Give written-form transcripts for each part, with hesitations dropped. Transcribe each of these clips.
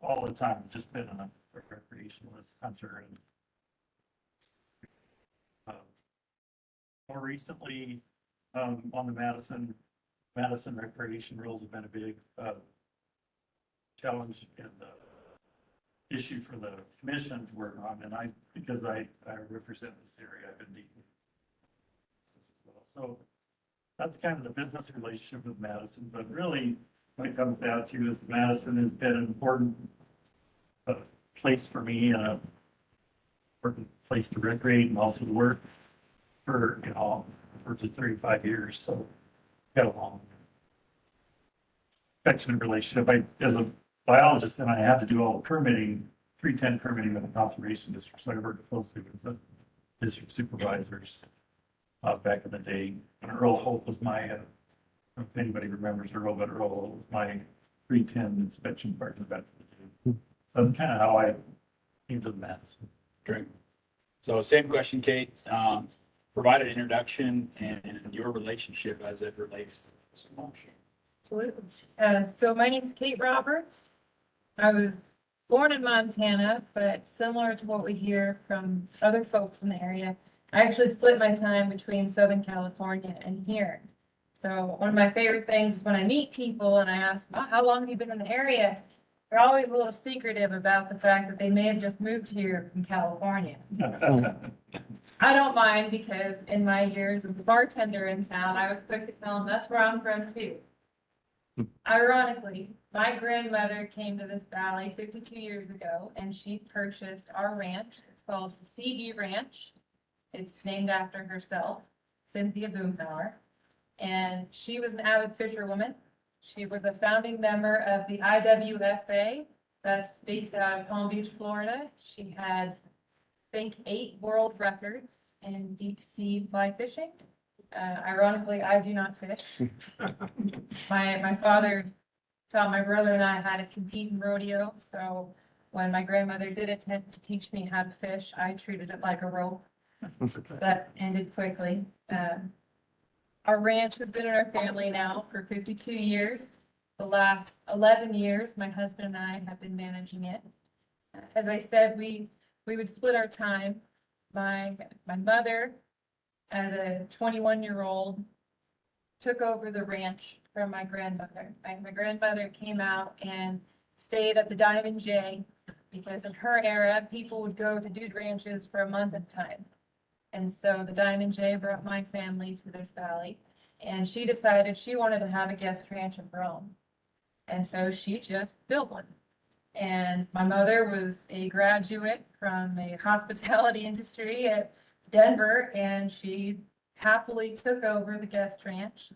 all the time, just been a recreationalist hunter and more recently, on the Madison recreation rules have been a big, challenge and, issue for the commission to work on. And because I represent this area, I've been dealing with this as well. So that's kind of the business relationship with Madison, but really what it comes down to is Madison has been an important place for me, and a important place to recreate and also to work for, for 35 years. So got a long affectionate relationship. As a biologist, and I had to do all the permitting, 310 permitting with the conservation district. So I worked closely with the district supervisors back in the day. And Earl Holt was my, if anybody remembers Earl, but Earl Holt was my 310 inspection partner back in the day. So that's kind of how I came to the Madison. Great. So same question, Kate. Provide an introduction and your relationship as it relates to this motion. Absolutely. So my name is Kate Roberts. I was born in Montana, but similar to what we hear from other folks in the area, I actually split my time between Southern California and here. So one of my favorite things is when I meet people and I ask, oh, how long have you been in the area? They're always a little secretive about the fact that they may have just moved here from California. I don't mind, because in my years as a bartender in town, I was quick to tell them that's where I'm from too. Ironically, my grandmother came to this valley 52 years ago, and she purchased our ranch. It's called the CD Ranch. It's named after herself, Cynthia Boomhauer. And she was an avid fisherwoman. She was a founding member of the IWFA, that's based out of Palm Beach, Florida. She had, I think, 8 world records in deep sea fly fishing. Ironically, I do not fish. My father taught my brother and I how to compete in rodeo. So when my grandmother did attempt to teach me how to fish, I treated it like a rope. That ended quickly. Our ranch has been in our family now for 52 years. The last 11 years, my husband and I have been managing it. As I said, we would split our time. My mother, as a 21-year-old, took over the ranch from my grandmother. My grandmother came out and stayed at the Diamond J, because in her era, people would go to dude ranches for a month at a time. And so the Diamond J brought my family to this valley, and she decided she wanted to have a guest ranch of her own. And so she just built one. And my mother was a graduate from a hospitality industry at Denver, and she happily took over the guest ranch.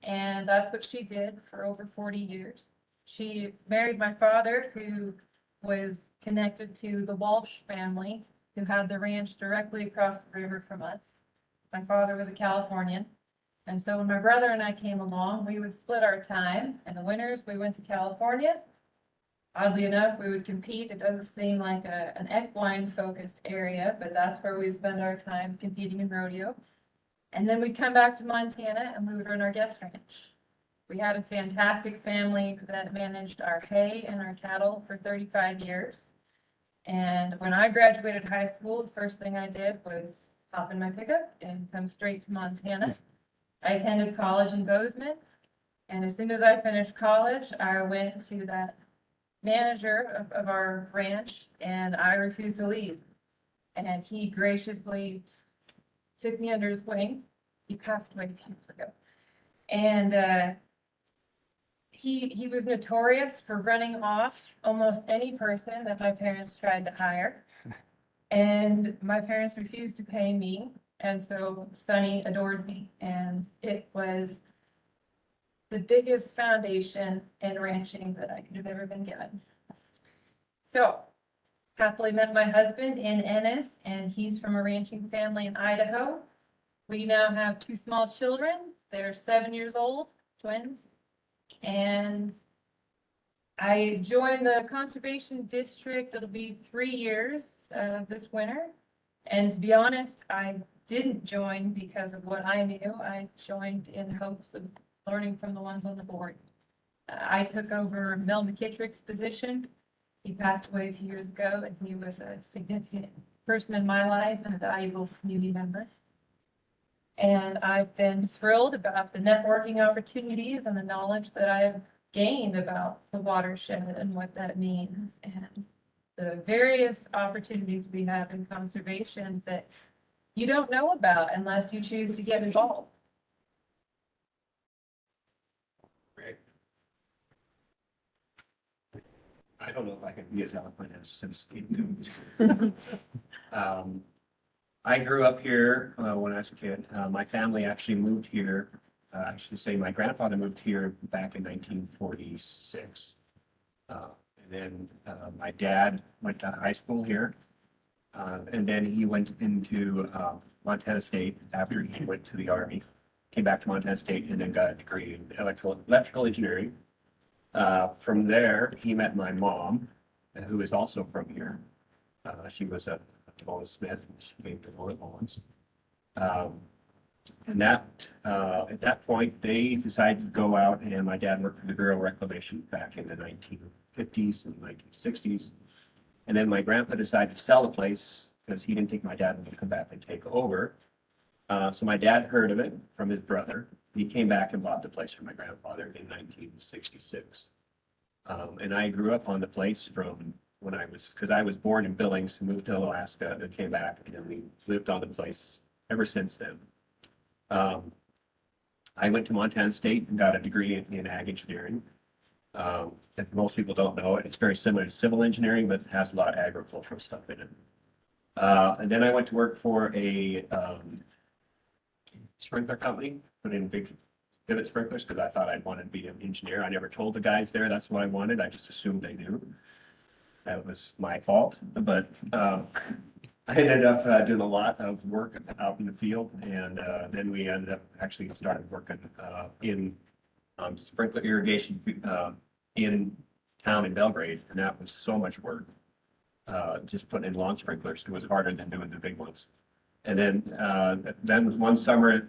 And that's what she did for over 40 years. She married my father, who was connected to the Walsh family, who had the ranch directly across the river from us. My father was a Californian. And so when my brother and I came along, we would split our time. In the winters, we went to California. Oddly enough, we would compete. It doesn't seem like an equine focused area, but that's where we spend our time competing in rodeo. And then we'd come back to Montana and we would run our guest ranch. We had a fantastic family that managed our hay and our cattle for 35 years. And when I graduated high school, the first thing I did was hop in my pickup and come straight to Montana. I attended college in Bozeman. And as soon as I finished college, I went to that manager of our ranch, and I refused to leave. And he graciously took me under his wing. He passed away a few years ago. And he was notorious for running off almost any person that my parents tried to hire. And my parents refused to pay me. And so Sonny adored me. And it was the biggest foundation in ranching that I could have ever been given. So, happily met my husband in Ennis, and he's from a ranching family in Idaho. We now have 2 small children. They're 7 years old, twins. And I joined the conservation district. It'll be 3 years this winter. And to be honest, I didn't join because of what I knew. I joined in hopes of learning from the ones on the board. I took over Mel McKittrick's position He passed away a few years ago, and he was a significant person in my life and a valuable community member. And I've been thrilled about the networking opportunities and the knowledge that I've gained about the watershed and what that means, and the various opportunities we have in conservation that you don't know about unless you choose to get involved. Great. I don't know if I can be as eloquent as Steve do. I grew up here when I was a kid. My family actually moved here. I should say my grandfather moved here back in 1946. And then my dad went to high school here. And then he went into Montana State after he went to the Army. Came back to Montana State and then got a degree in electrical engineering. From there, he met my mom, who is also from here. She was a Devola Smith, and she came to Devola Owens. And that, at that point, they decided to go out, and my dad worked for the Bureau of Reclamation back in the 1950s and 1960s. And then my grandpa decided to sell the place because he didn't think my dad would come back and take over. So my dad heard of it from his brother. He came back and bought the place from my grandfather in 1966. And I grew up on the place from when because I was born in Billings, moved to Alaska, and came back, and we lived on the place ever since then. I went to Montana State and got a degree in ag engineering. If most people don't know it, it's very similar to civil engineering, but it has a lot of agricultural stuff in it. And then I went to work for a sprinkler company, put in big pivot sprinklers because I thought I'd wanted to be an engineer. I never told the guys there that's what I wanted. I just assumed they knew. That was my fault. But I ended up doing a lot of work out in the field, and then we ended up actually started working in sprinkler irrigation in town in Belgrade, and that was so much work. Just putting in lawn sprinklers, it was harder than doing the big ones. And then one summer,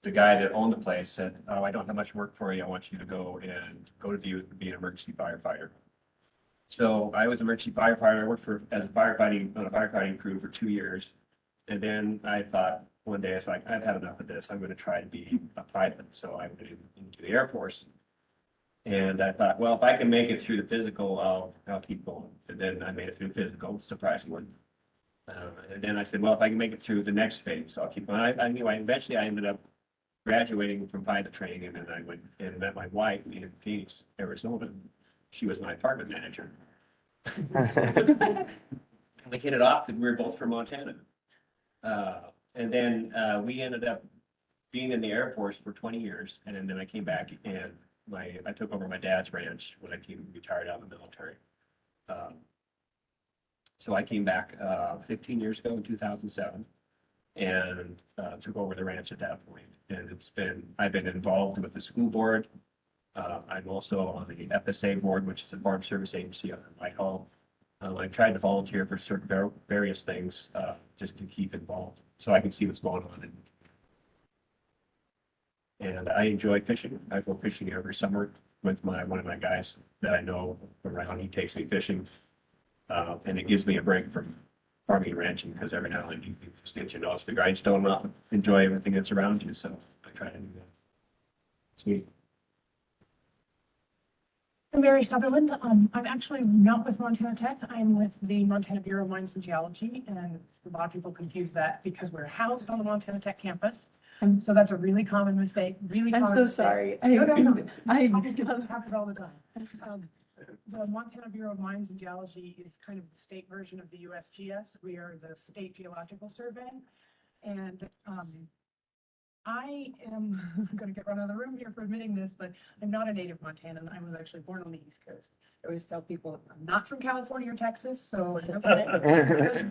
the guy that owned the place said, "Oh, I don't have much work for you. I want you to go to be an emergency firefighter." So I was an emergency firefighter. I worked on a firefighting crew for 2 years. And then I thought one day, I was like, I've had enough of this. I'm going to try to be a pilot. So I went into the Air Force. And I thought, well, if I can make it through the physical, I'll keep going. And then I made it through physical, surprisingly. And then I said, well, if I can make it through the next phase, I'll keep going. Eventually I ended up graduating from pilot training, and then I went and met my wife in Phoenix, Arizona. She was my apartment manager. We hit it off because we were both from Montana. And then we ended up being in the Air Force for 20 years. And then I came back and I took over my dad's ranch when I retired out of the military. So I came back 15 years ago in 2007 and took over the ranch at that point. And I've been involved with the school board. I'm also on the FSA board, which is a farm service agency on Whitehall. I tried to volunteer for certain various things just to keep involved so I can see what's going on. And I enjoy fishing. I go fishing every summer with one of my guys that I know around. He takes me fishing, and it gives me a break from farming and ranching because every now and then you just get your nose to the grindstone and enjoy everything that's around you. So I try to do that. Sweet. I'm Mary Sutherland. I'm actually not with Montana Tech. I'm with the Montana Bureau of Mines and Geology, and a lot of people confuse that because we're housed on the Montana Tech campus. So that's a really common mistake. I'm so sorry. No. I Happens all the time. The Montana Bureau of Mines and Geology is kind of the state version of the USGS. We are the State Geological Survey, and I am going to get run out of the room here for admitting this, but I'm not a native Montanan. I was actually born on the East Coast. I always tell people I'm not from California or Texas, so it's okay.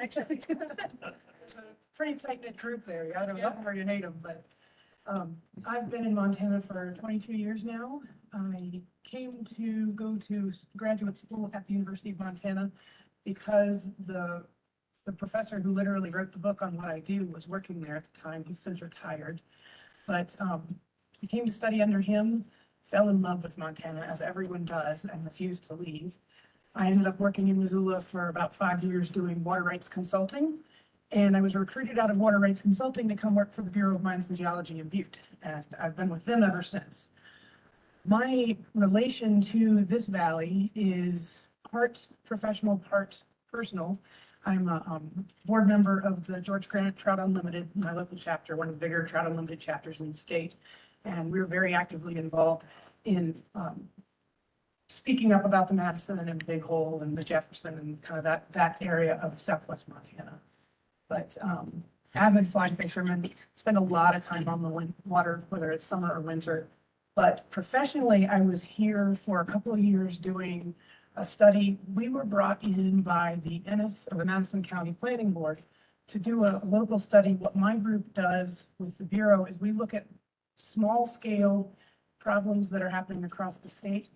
Actually, it's a pretty tight-knit group there. I don't know where you hate them, but I've been in Montana for 22 years now. I came to go to graduate school at the University of Montana because the professor who literally wrote the book on what I do was working there at the time. He's since retired, but I came to study under him, fell in love with Montana, as everyone does, and refused to leave. I ended up working in Missoula for about 5 years doing water rights consulting. And I was recruited out of water rights consulting to come work for the Bureau of Mines and Geology in Butte. And I've been with them ever since. My relation to this valley is part professional, part personal. I'm a board member of the George Grant Trout Unlimited, my local chapter, one of the bigger Trout Unlimited chapters in the state. And we're very actively involved in speaking up about the Madison and the Big Hole and the Jefferson and kind of that area of southwest Montana. But avid fly fisherman, spend a lot of time on the water, whether it's summer or winter. But professionally, I was here for a couple of years doing a study. We were brought in by the Ennis, or the Madison County Planning Board, to do a local study. What my group does with the Bureau is we look at small scale problems that are happening across the state,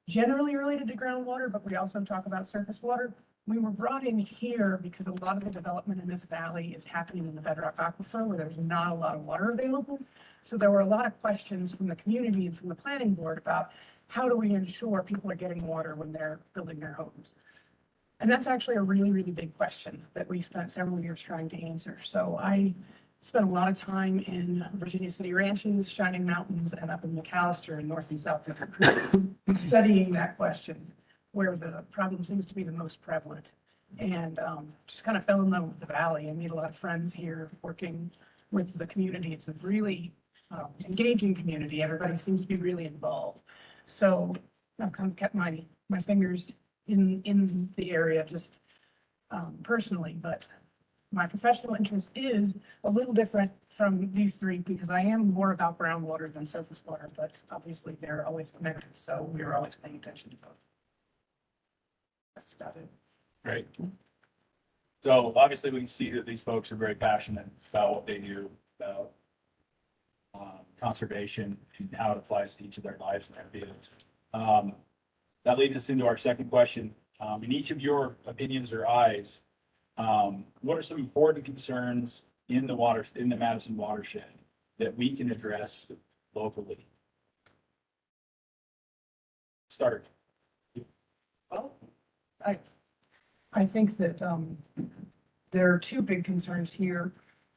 generally related to groundwater, but we also talk about surface water. We were brought in here because a lot of the development in this valley is happening in the bedrock aquifer where there's not a lot of water available. So there were a lot of questions from the community and from the planning board about how do we ensure people are getting water when they're building their homes? And that's actually a really, really big question that we spent several years trying to answer. So I spent a lot of time in Virginia City Ranches, Shining Mountains, and up in McAllister in North and South River Creek, studying that question, where the problem seems to be the most prevalent. And just kind of fell in love with the valley. I made a lot of friends here working with the community. It's a really engaging community. Everybody seems to be really involved. So I've kind of kept my fingers in the area just personally, but my professional interest is a little different from these three because I am more about groundwater than surface water, but obviously they're always connected. So we're always paying attention to both. That's about it. Great. So obviously we can see that these folks are very passionate about what they do, about conservation and how it applies to each of their lives and their fields. That leads us into our second question. In each of your opinions or eyes, what are some important concerns in the Madison watershed that we can address locally? Start. Well, I think that there are two big concerns here.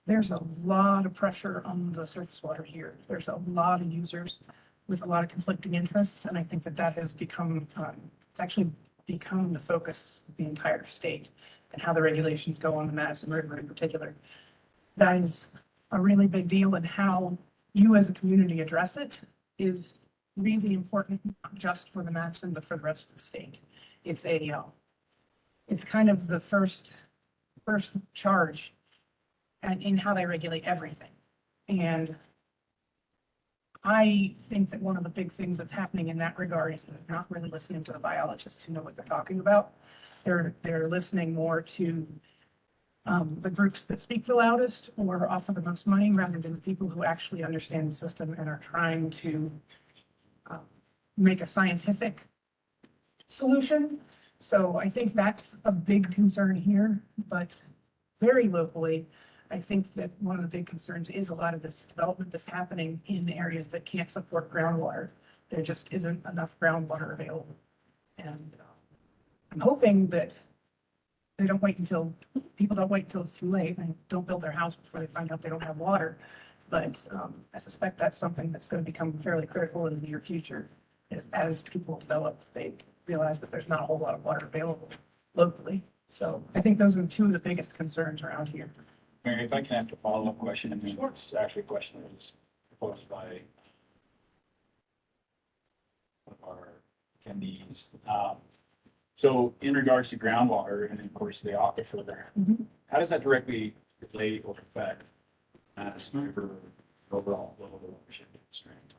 There's a lot of pressure on the surface water here. There's a lot of users with a lot of conflicting interests, and I think that has become, it's actually become the focus of the entire state and how the regulations go on the Madison River in particular. That is a really big deal, and how you as a community address it is really important, not just for the Madison, but for the rest of the state. It's kind of the first charge and in how they regulate everything. And I think that one of the big things that's happening in that regard is that they're not really listening to the biologists who know what they're talking about. They're listening more to the groups that speak the loudest or offer the most money rather than the people who actually understand the system and are trying to make a scientific solution. So I think that's a big concern here, but very locally, I think that one of the big concerns is a lot of this development that's happening in areas that can't support groundwater. There just isn't enough groundwater available. And I'm hoping that people don't wait until it's too late and don't build their house before they find out they don't have water. But I suspect that's something that's going to become fairly critical in the near future. As people develop, they realize that there's not a whole lot of water available locally. So I think those are two of the biggest concerns around here. Mary, if I can ask a follow-up question, and Sure. it's actually a question that was proposed by one of our attendees. So in regards to groundwater and of course the aquifer, Mhm. how does that directly relate or affect Madison River overall level of watershed constraint?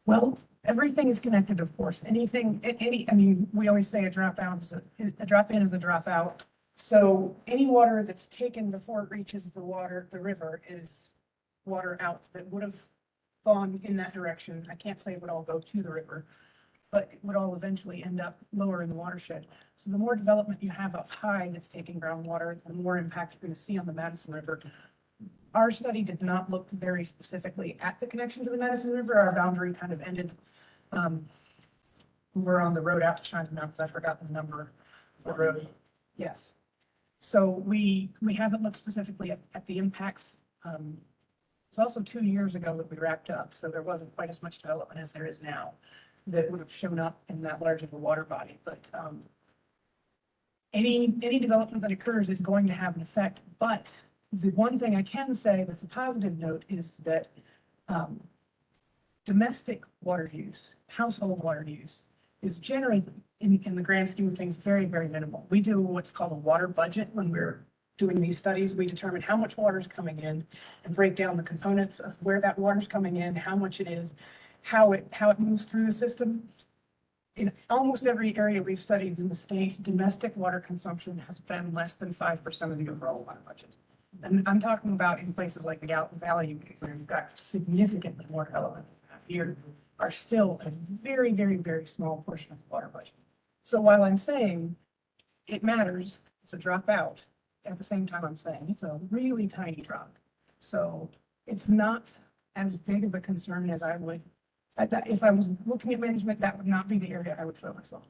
Well, everything is connected, of course. I mean, we always say a drop-in is a dropout. So any water that's taken before it reaches the river is water out that would have gone in that direction. I can't say it would all go to the river, but it would all eventually end up lower in the watershed. So the more development you have up high that's taking groundwater, the more impact you're going to see on the Madison River. Our study did not look very specifically at the connection to the Madison River. Our boundary kind of ended We're on the road out to China Mountains. I forgot the number of the road. Yes. So we haven't looked specifically at the impacts. It's also 2 years ago that we wrapped up, so there wasn't quite as much development as there is now that would have shown up in that large of a water body. But any development that occurs is going to have an effect. But the one thing I can say that's a positive note is that domestic water use, household water use, is generally, in the grand scheme of things, very, very minimal. We do what's called a water budget when we're doing these studies. We determine how much water is coming in and break down the components of where that water is coming in, how much it is, how it moves through the system. In almost every area we've studied in the state, domestic water consumption has been less than 5% of the overall water budget. And I'm talking about in places like the Gallatin Valley, where you've got significantly more development than that here, are still a very, very, very small portion of the water budget. So while I'm saying it matters, it's a drop out, at the same time I'm saying it's a really tiny drop. So it's not as big of a concern as I would, if I was looking at management, that would not be the area I would focus on.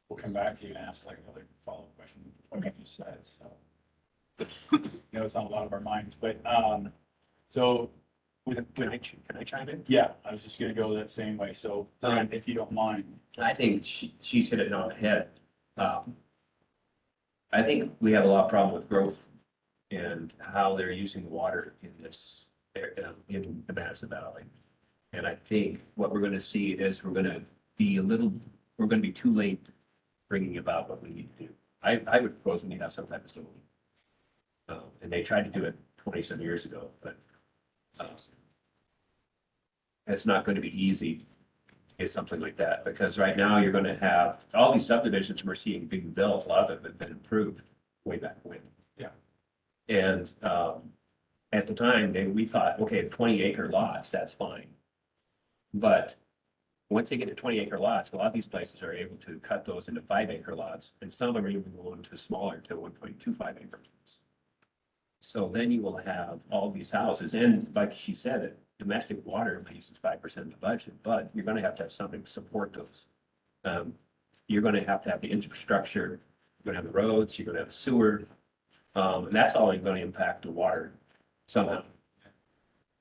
We'll come back to you and ask like another follow-up question. Okay. You said, so. You know, it's on a lot of our minds, but, so Can I chime in? yeah, I was just gonna go that same way. So if you don't mind. I think she's hit it on the head. I think we have a lot of problem with growth and how they're using the water in this, in the Madison Valley. And I think what we're gonna see is we're gonna be too late bringing about what we need to do. I would propose we need to have some type of facility. And they tried to do it 20-some years ago, but it's not going to be easy to get something like that, because right now you're going to have all these subdivisions we're seeing being built, a lot of them have been improved way back when. Yeah. And at the time, we thought, okay, 20-acre lots, that's fine. But once they get to 20-acre lots, a lot of these places are able to cut those into 5-acre lots, and some of them are even going to smaller, to 1.25 acres. So then you will have all these houses, and like she said, domestic water uses 5% of the budget, but you're gonna have to have something to support those. You're gonna have to have the infrastructure, you're gonna have the roads, you're gonna have sewer, and that's all gonna impact the water somehow.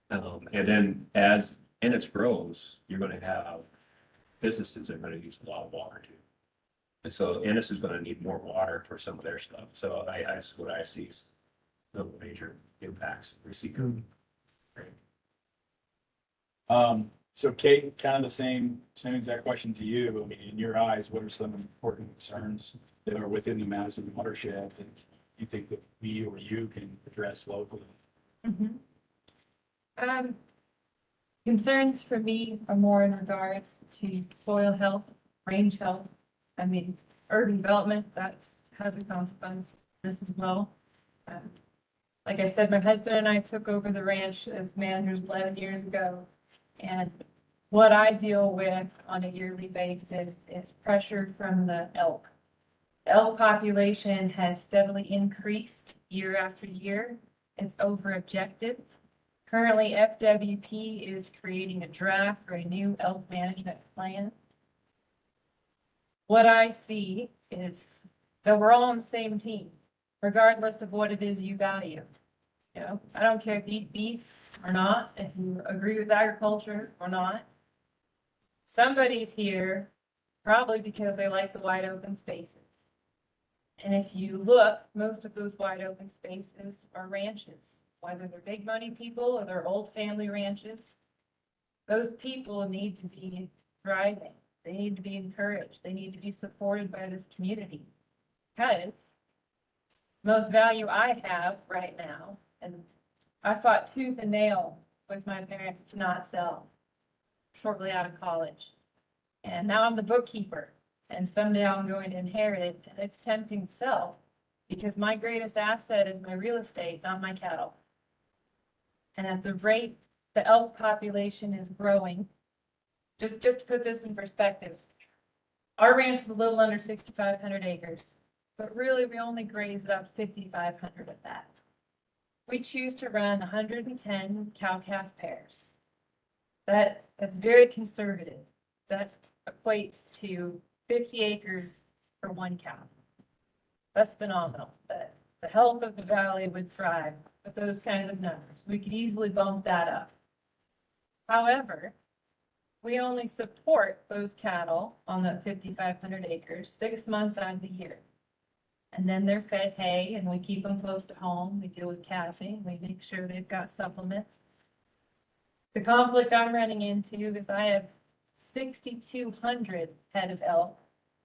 And then as Ennis grows, you're gonna have businesses that are gonna use a lot of water too. And so Ennis is gonna need more water for some of their stuff, so that's what I see is the major impacts we see coming. So Kate, kind of the same exact question to you. I mean, in your eyes, what are some important concerns that are within the Madison watershed that you think that we or you can address locally? Concerns for me are more in regards to soil health, range health. I mean, urban development, has a consequence, this as well. Like I said, my husband and I took over the ranch as managers 11 years ago. And what I deal with on a yearly basis is pressure from the elk. The elk population has steadily increased year after year. It's over objective. Currently, FWP is creating a draft for a new elk management plan. What I see is that we're all on the same team, regardless of what it is you value. You know, I don't care if you eat beef or not, if you agree with agriculture or not. Somebody's here probably because they like the wide open spaces. And if you look, most of those wide open spaces are ranches, whether they're big money people or they're old family ranches. Those people need to be thriving. They need to be encouraged. They need to be supported by this community. Because most value I have right now, and I fought tooth and nail with my parents to not sell shortly out of college. And now I'm the bookkeeper, and someday I'm going to inherit it, and it's tempting to sell because my greatest asset is my real estate, not my cattle. And at the rate the elk population is growing, just to put this in perspective, our ranch is a little under 6,500 acres, but really we only graze about 5,500 of that. We choose to run 110 cow-calf pairs. That's very conservative. that equates to 50 acres for one cow. That's phenomenal. The health of the valley would thrive with those kinds of numbers. We could easily bump that up. However, we only support those cattle on the 5,500 acres 6 months out of the year. And then they're fed hay and we keep them close to home. We deal with calving. We make sure they've got supplements. The conflict I'm running into is I have 6,200 head of elk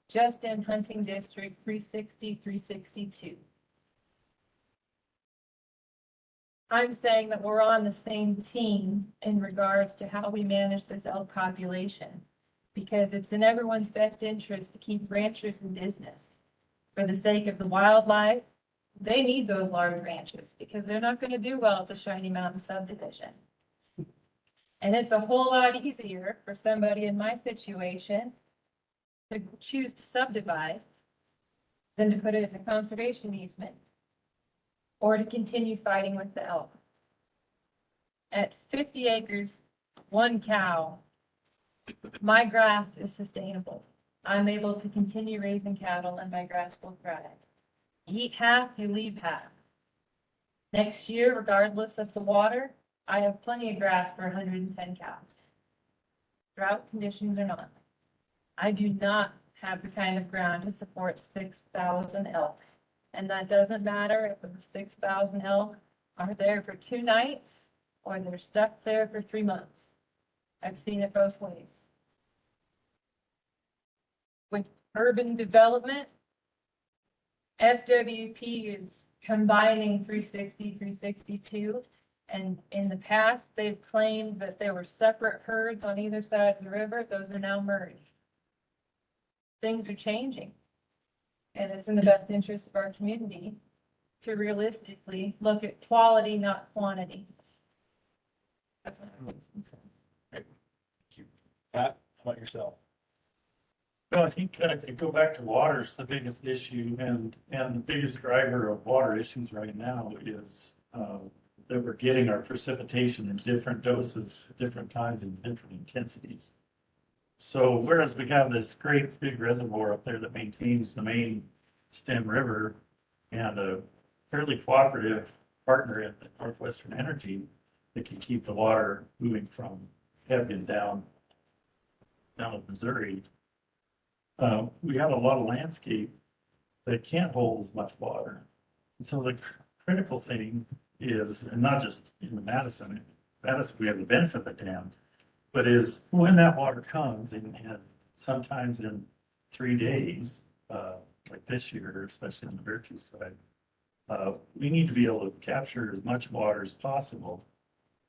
just in hunting district 360, 362. I'm saying that we're on the same team in regards to how we manage this elk population, because it's in everyone's best interest to keep ranchers in business. For the sake of the wildlife, they need those large ranches because they're not going to do well at the Shiny Mountain subdivision. And it's a whole lot easier for somebody in my situation to choose to subdivide than to put it in a conservation easement or to continue fighting with the elk. At 50 acres, one cow, my grass is sustainable. I'm able to continue raising cattle and my grass will thrive. You eat half, you leave half. Next year, regardless of the water, I have plenty of grass for 110 cows. Drought conditions or not. I do not have the kind of ground to support 6,000 elk. And that doesn't matter if those 6,000 elk are there for 2 nights or they're stuck there for 3 months. I've seen it both ways. With urban development, FWP is combining 360, 362. And in the past, they've claimed that there were separate herds on either side of the river. Those are now merged. Things are changing. And it's in the best interest of our community to realistically look at quality, not quantity. That's what I'm saying. Pat, how about yourself? Well, I think to go back to water is the biggest issue, and the biggest driver of water issues right now is that we're getting our precipitation in different doses, different times, and different intensities. So whereas we have this great big reservoir up there that maintains the main stem river and a fairly cooperative partner in Northwestern Energy that can keep the water moving from Hebgen down to Missouri, we have a lot of landscape that can't hold as much water. And so the critical thing is, and not just in the Madison, we have the benefit of the dam, but is when that water comes and sometimes in 3 days, like this year, especially on the Virtue side, we need to be able to capture as much water as possible,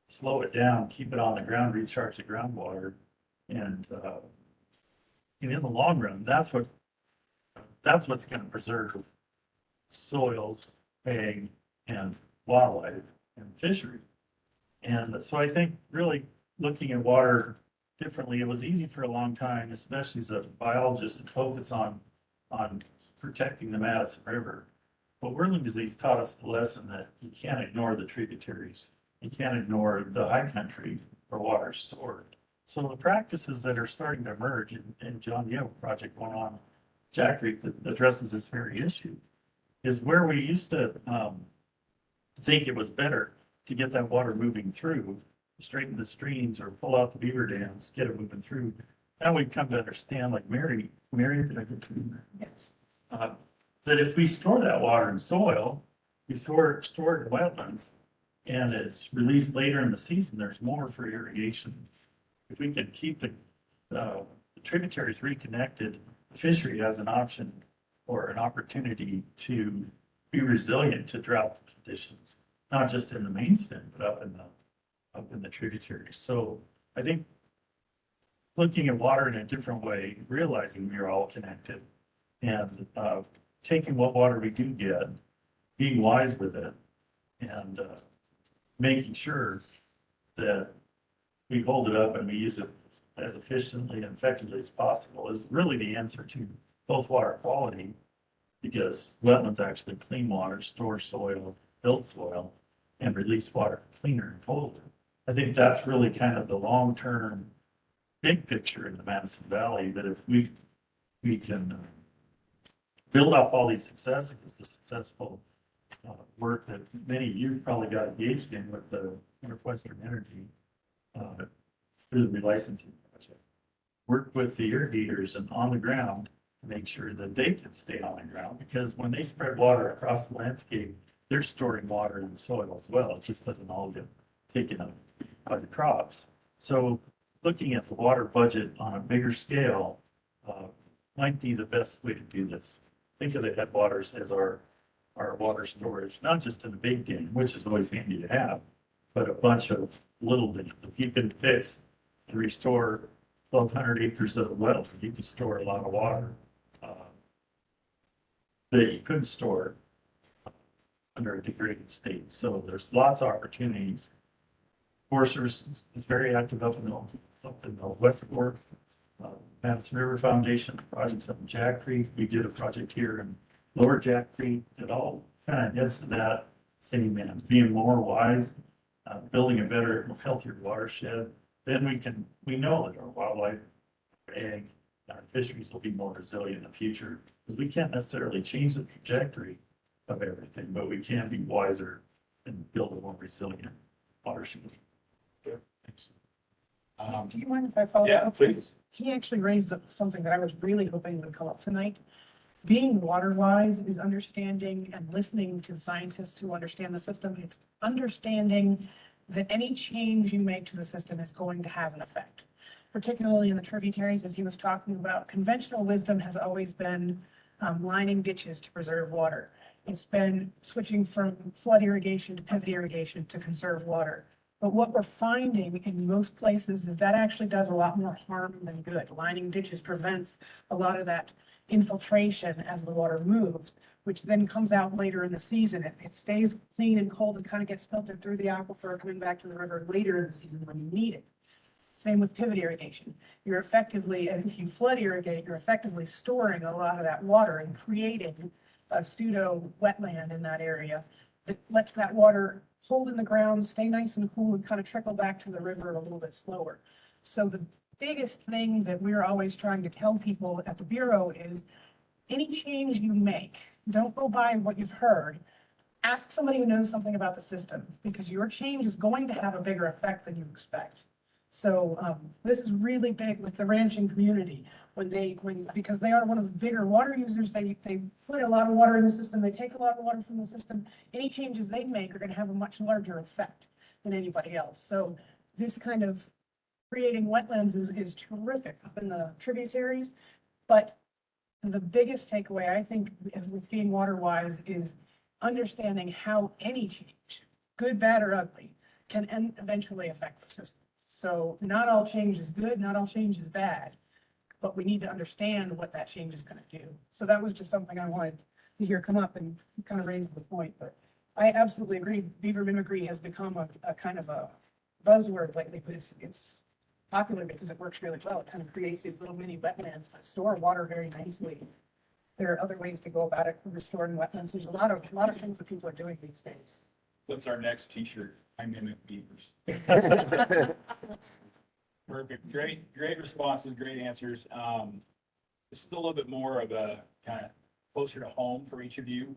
slow it down, keep it on the ground, recharge the groundwater, and in the long run, that's what's going to preserve soils, ag, and wildlife and fishery. And so I think really looking at water differently, it was easy for a long time, especially as a biologist, to focus on protecting the Madison River. But whirling disease taught us the lesson that you can't ignore the tributaries. You can't ignore the high country where water is stored. So the practices that are starting to emerge, and John, you have a project going on, Jack Creek, that addresses this very issue, is where we used to think it was better to get that water moving through, straighten the streams or pull out the beaver dams, get it moving through. Now we've come to understand, like Mary, did I get to? Yes. That if we store that water in soil, we store it in wetlands, and it's released later in the season, there's more for irrigation. If we can keep the tributaries reconnected, the fishery has an option or an opportunity to be resilient to drought conditions, not just in the main stem, but up in the tributaries. So I think looking at water in a different way, realizing we're all connected, and taking what water we do get, being wise with it, and making sure that we hold it up and we use it as efficiently and effectively as possible is really the answer to both water quality, because wetlands actually clean water, store soil, build soil, and release water cleaner and colder. I think that's really kind of the long-term big picture in the Madison Valley, that if we can build off all these successes, the successful work that many of you probably got engaged in with the Northwestern Energy through the relicensing project. Work with the irrigators and on the ground to make sure that they can stay on the ground, because when they spread water across the landscape, they're storing water in the soil as well. It just doesn't all get taken up by the crops. So looking at the water budget on a bigger scale might be the best way to do this. Think of the headwaters as our water storage, not just in a big dam, which is always handy to have, but a bunch of little dams. If you can fix and restore 1,200 acres of wells, you can store a lot of water that you couldn't store under a degraded state. So there's lots of opportunities. Forest Service is very active up in the West Fork. Madison River Foundation projects up in Jack Creek. We did a project here in Lower Jack Creek. It all kind of gets to that same end, being more wise, building a better, healthier watershed. Then we know that our wildlife, ag, our fisheries will be more resilient in the future, because we can't necessarily change the trajectory of everything, but we can be wiser and build a more resilient watershed. Thanks. Do you mind if I follow Yeah, up? please. He actually raised something that I was really hoping would come up tonight. Being water wise is understanding and listening to the scientists who understand the system. It's understanding that any change you make to the system is going to have an effect, particularly in the tributaries, as he was talking about. Conventional wisdom has always been lining ditches to preserve water. It's been switching from flood irrigation to pivot irrigation to conserve water. But what we're finding in most places is that actually does a lot more harm than good. Lining ditches prevents a lot of that infiltration as the water moves, which then comes out later in the season. It stays clean and cold and kind of gets filtered through the aquifer, coming back to the river later in the season when you need it. Same with pivot irrigation. You're effectively, and if you flood irrigate, you're effectively storing a lot of that water and creating a pseudo wetland in that area that lets that water hold in the ground, stay nice and cool, and kind of trickle back to the river a little bit slower. So the biggest thing that we're always trying to tell people at the Bureau is any change you make, don't go by what you've heard. Ask somebody who knows something about the system, because your change is going to have a bigger effect than you expect. So this is really big with the ranching community. Because they are one of the bigger water users, they put a lot of water in the system, they take a lot of water from the system. Any changes they make are going to have a much larger effect than anybody else. So this kind of creating wetlands is terrific up in the tributaries. But the biggest takeaway, I think, with being water wise is understanding how any change, good, bad, or ugly, can eventually affect the system. So not all change is good, not all change is bad, but we need to understand what that change is going to do. So that was just something I wanted to hear come up and kind of raise the point. But I absolutely agree. Beaver mimicry has become a kind of a buzzword lately, but it's popular because it works really well. It kind of creates these little mini wetlands that store water very nicely. There are other ways to go about it, restoring wetlands. There's a lot of things that people are doing these days. That's our next t-shirt. I mimic beavers. Perfect. Great responses, great answers. This is a little bit more of a kind of closer to home for each of you.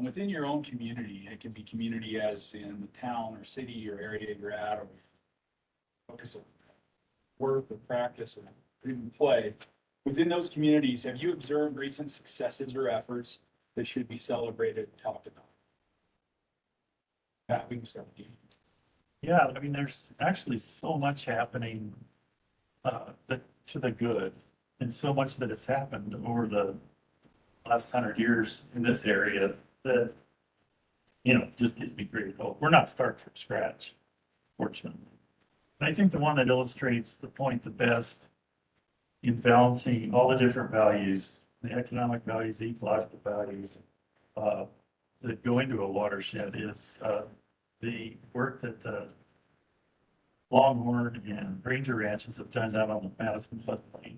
Within your own community, it can be community as in the town or city or area you're at, or focus of work or practice or even play. Within those communities, have you observed recent successes or efforts that should be celebrated and talked about? Pat, we can start with you. Yeah, I mean, there's actually so much happening to the good, and so much that has happened over the last 100 years in this area that, just gives me great hope. We're not starting from scratch, fortunately. And I think the one that illustrates the point the best in balancing all the different values, the economic values, the ecological values that go into a watershed is the work that the Longhorn and Ranger ranches have done down on the Madison floodplain.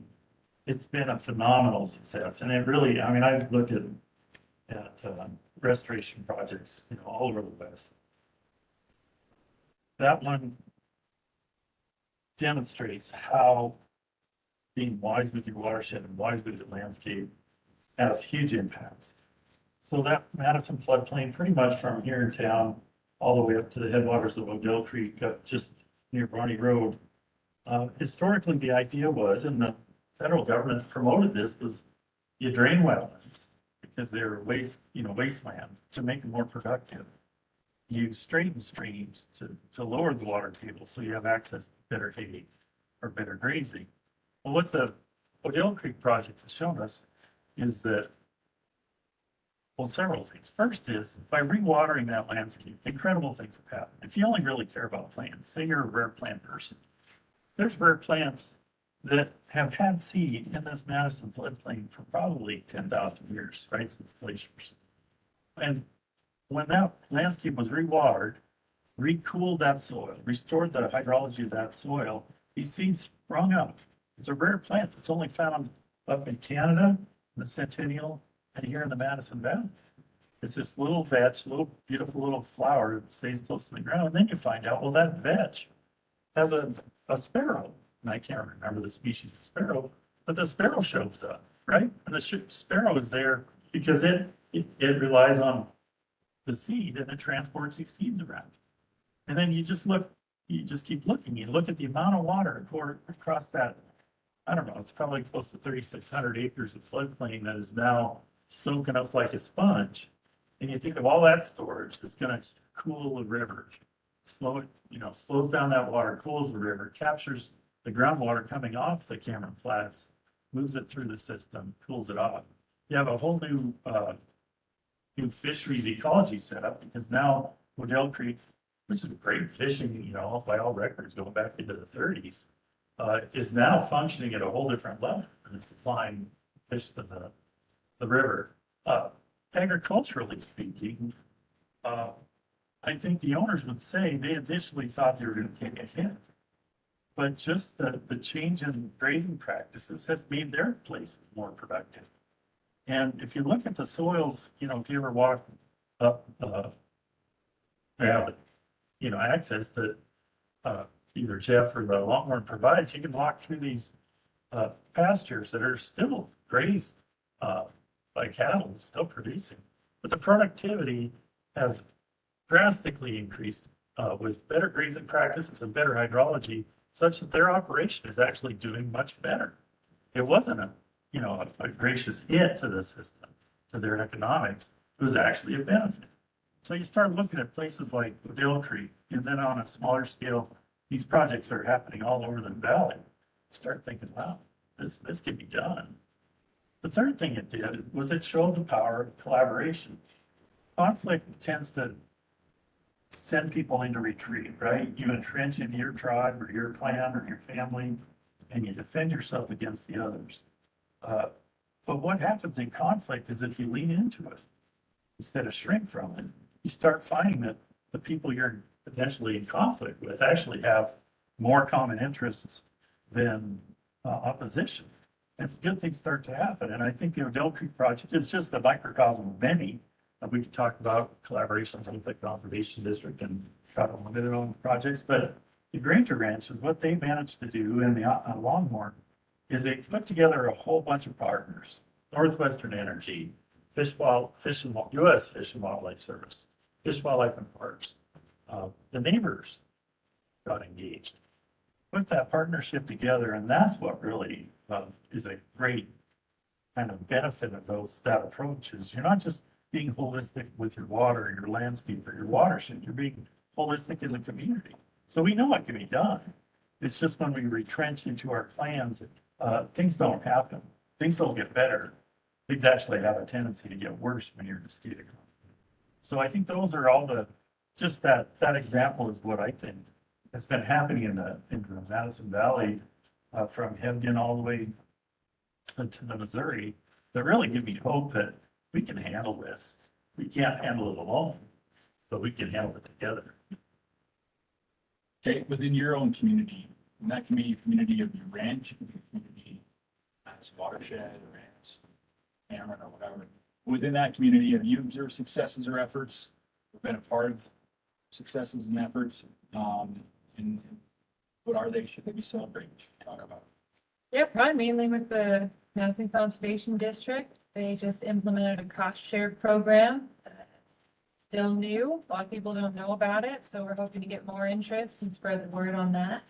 It's been a phenomenal success, and it really, I mean, I've looked at restoration projects, all over the West. That one demonstrates how being wise with your watershed and wise with your landscape has huge impacts. So that Madison floodplain, pretty much from here in town, all the way up to the headwaters of Odell Creek, up just near Barney Road. Historically, the idea was, and the federal government promoted this, was you drain wetlands because they're wasteland to make them more productive. You straighten streams to lower the water table so you have access to better hay or better grazing. Well, what the Odell Creek project has shown us is that, well, several things. First is by rewatering that landscape, incredible things have happened. If you only really care about plants, say you're a rare plant person, there's rare plants that have had seed in this Madison floodplain for probably 10,000 years, right, since glaciers. And when that landscape was rewatered, recooled that soil, restored the hydrology of that soil, these seeds sprung up. It's a rare plant that's only found up in Canada, in the Centennial, and here in the Madison Valley. It's this little vetch, little beautiful little flower that stays close to the ground. And then you find out, well, that vetch has a sparrow. And I can't remember the species of sparrow, but the sparrow shows up, right? And the sparrow is there because it relies on the seed and it transports these seeds around. And then you just keep looking. You look at the amount of water across that, I don't know, it's probably close to 3,600 acres of floodplain that is now soaking up like a sponge. And you think of all that storage that's going to cool the river, slows down that water, cools the river, captures the groundwater coming off the Cameron Flats, moves it through the system, cools it off. You have a whole new fisheries ecology set up because now Odell Creek, which is great fishing, by all records going back into the 30s, is now functioning at a whole different level and it's supplying fish to the river. Agriculturally speaking, I think the owners would say they initially thought they were going to take a hit. But just the change in grazing practices has made their places more productive. And if you look at the soils, if you ever walk up, access that either Jeff or the Longhorn provides, you can walk through these pastures that are still grazed by cattle, still producing. But the productivity has drastically increased with better grazing practices and better hydrology, such that their operation is actually doing much better. It wasn't a gracious hit to the system, to their economics. It was actually a benefit. So you start looking at places like Odell Creek, and then on a smaller scale, these projects are happening all over the valley. You start thinking, wow, this can be done. The third thing it did was it showed the power of collaboration. Conflict tends to send people into retreat, right? You entrench into your tribe or your clan or your family, and you defend yourself against the others. But what happens in conflict is if you lean into it, instead of shrink from it, you start finding that the people you're potentially in conflict with actually have more common interests than opposition. And good things start to happen. And I think the Odell Creek project is just a microcosm of many. We could talk about collaborations with the Conservation District and travel limited on projects, but the Granger Ranch is what they managed to do in the Longhorn is they put together a whole bunch of partners, Northwestern Energy, U.S. Fish and Wildlife Service, Fish, Wildlife and Parks. The neighbors got engaged, put that partnership together, and that's what really is a great kind of benefit of that approach is you're not just being holistic with your water, your landscape, or your watershed, you're being holistic as a community. So we know it can be done. It's just when we retrench into our clans, things don't happen. Things don't get better. Things actually have a tendency to get worse when you're in a state of conflict. So I think those are all just that example is what I think has been happening in the Madison Valley from Hebgen all the way to the Missouri that really give me hope that we can handle this. We can't handle it alone, but we can handle it together. Okay, within your own community, and that can be a community of your ranch, community, Madison Watershed, or Rance, Cameron, or whatever. Within that community, have you observed successes or efforts, or been a part of successes and efforts? And what are they? Should they be celebrated? Talk about. Yeah, probably mainly with the Madison Conservation District. They just implemented a cost share program. Still new. A lot of people don't know about it, so we're hoping to get more interest and spread the word on that.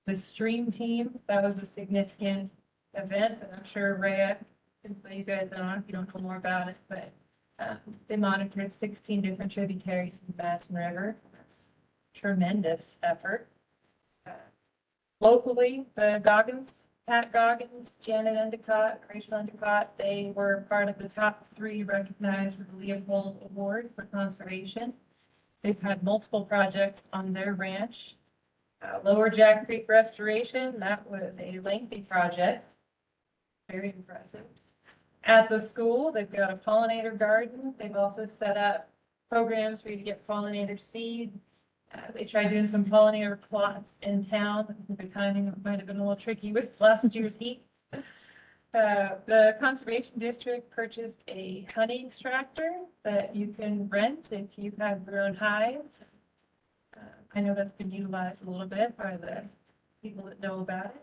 The stream team, that was a significant event that I'm sure Rhea can fill you guys in on if you don't know more about it, but they monitored 16 different tributaries in the Madison River. That's tremendous effort. Locally, the Pat Goggins, Janet Endicott, Rachel Endicott, they were part of the top 3 recognized for the Leopold Award for conservation. They've had multiple projects on their ranch. Lower Jack Creek Restoration, that was a lengthy project. Very impressive. At the school, they've got a pollinator garden. They've also set up programs for you to get pollinator seed. They tried doing some pollinator plots in town. The timing might have been a little tricky with last year's heat. The Conservation District purchased a honey extractor that you can rent if you have your own hives. I know that's been utilized a little bit by the people that know about it.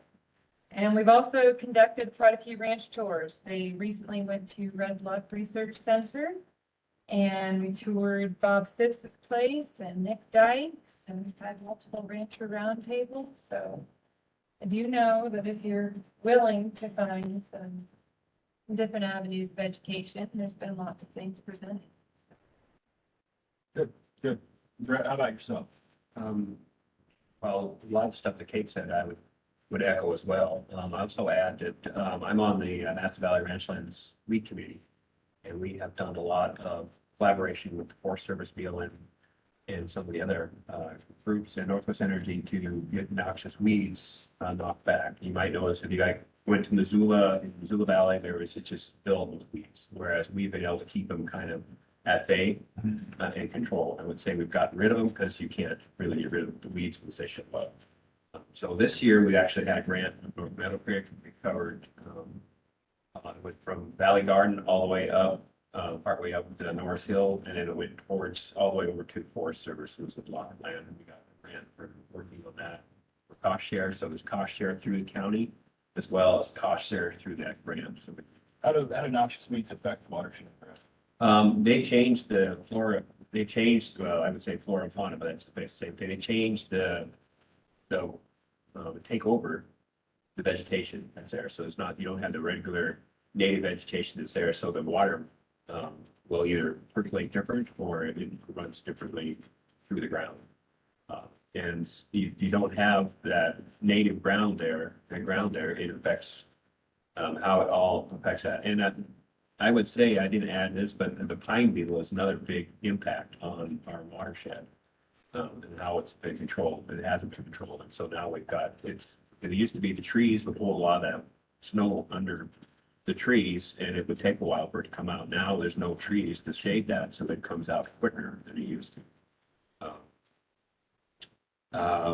And we've also conducted quite a few ranch tours. They recently went to Red Bluff Research Center, and we toured Bob Sitz's place and Nick Dykes, and we've had multiple rancher roundtables. So I do know that if you're willing to find some different avenues of education, there's been lots of things presented. Good. Brett, how about yourself? Well, a lot of stuff that Kate said, I would echo as well. I also add that, I'm on the Madison Valley Ranchlands Week Committee, and we have done a lot of collaboration with the Forest Service, BLM, and some of the other, groups in Northwest Energy to get noxious weeds, knocked back. You might notice if you guys went to Missoula, in Missoula Valley, it's just filled with weeds, whereas we've been able to keep them kind of at bay, in control. I would say we've gotten rid of them because you can't really get rid of the weeds when they show up. So this year, we actually had a grant, North Meadow Creek, we covered, went from Valley Garden all the way up, partway up to North Hill, and then it went towards, all the way over to Forest Services of lot of land, and we got a grant for working on that for cost share. So there's cost share through the county, as well as cost share through that grant. So How do noxious weeds affect the watershed? they changed the flora, well, I would say flora and fauna, but that's the same thing. They changed the take over the vegetation that's there. So it's not, you don't have the regular native vegetation that's there. So the water, will either percolate different or it runs differently through the ground. And you don't have that native ground there, it affects, how it all affects that. And I would say, I didn't add this, but the pine beetle is another big impact on our watershed. And how it's been controlled, but it hasn't been controlled. And so now we've got, it used to be the trees would hold a lot of that snow under the trees, and it would take a while for it to come out. Now there's no trees to shade that, so it comes out quicker than it used to.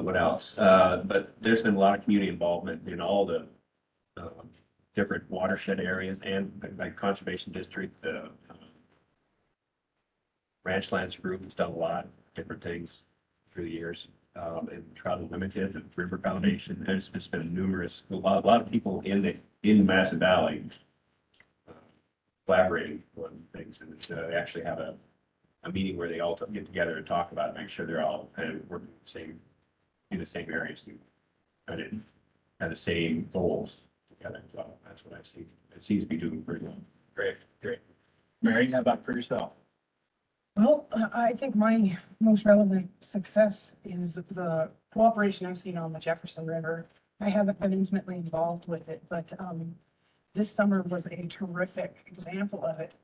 What else? But there's been a lot of community involvement in all the different watershed areas, and like Conservation District, the Ranchlands Group has done a lot of different things through the years. And Trout Unlimited, the River Foundation, there's just been a lot of people in Madison Valley collaborating on things, and they actually have a meeting where they all get together and talk about it, make sure they're all kind of working in the same areas and have the same goals together. So that's what I see. It seems to be doing pretty well. Great. Mary, how about for yourself? Well, I think my most relevant success is the cooperation I've seen on the Jefferson River. I haven't been intimately involved with it, but this summer was a terrific example of it.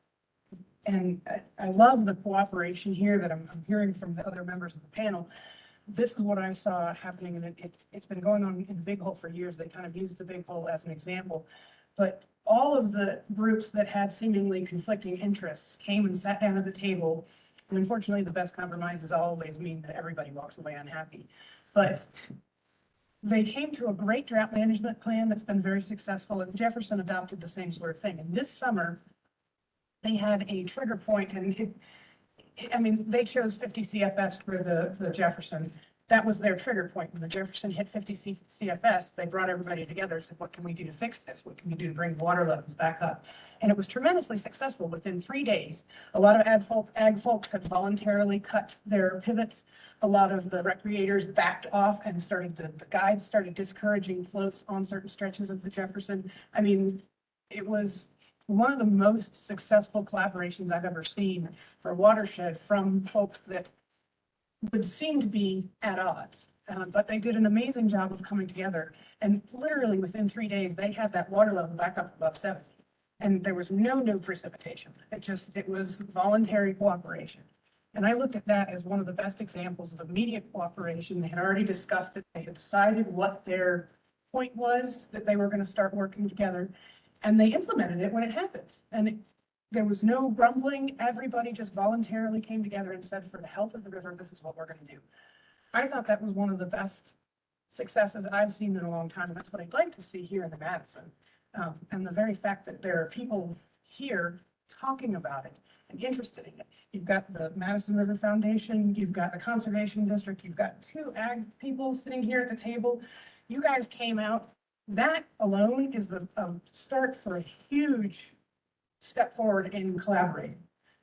And I love the cooperation here that I'm hearing from the other members of the panel. This is what I saw happening, and it's been going on in the Big Hole for years. They kind of used the Big Hole as an example. But all of the groups that had seemingly conflicting interests came and sat down at the table. And unfortunately, the best compromises always mean that everybody walks away unhappy. But they came to a great drought management plan that's been very successful, and Jefferson adopted the same sort of thing. And this summer, they had a trigger point, and I mean, they chose 50 CFS for the Jefferson, that was their trigger point. When the Jefferson hit 50 CFS, they brought everybody together and said, what can we do to fix this? What can we do to bring water levels back up? And it was tremendously successful. Within 3 days, a lot of ag folks had voluntarily cut their pivots. A lot of the recreators backed off and the guides started discouraging floats on certain stretches of the Jefferson. I mean, it was one of the most successful collaborations I've ever seen for Watershed from folks that would seem to be at odds. But they did an amazing job of coming together. And literally within 3 days, they had that water level back up above 70. And there was no new precipitation. It was voluntary cooperation. And I looked at that as one of the best examples of immediate cooperation. They had already discussed it. They had decided what their point was, that they were going to start working together. And they implemented it when it happened. And there was no grumbling. Everybody just voluntarily came together and said, for the health of the river, this is what we're going to do. I thought that was one of the best successes I've seen in a long time. And that's what I'd like to see here in the Madison. And the very fact that there are people here talking about it and interested in it. You've got the Madison River Foundation, you've got the Conservation District, you've got 2 ag people sitting here at the table. You guys came out. That alone is a start for a huge step forward in collaborating.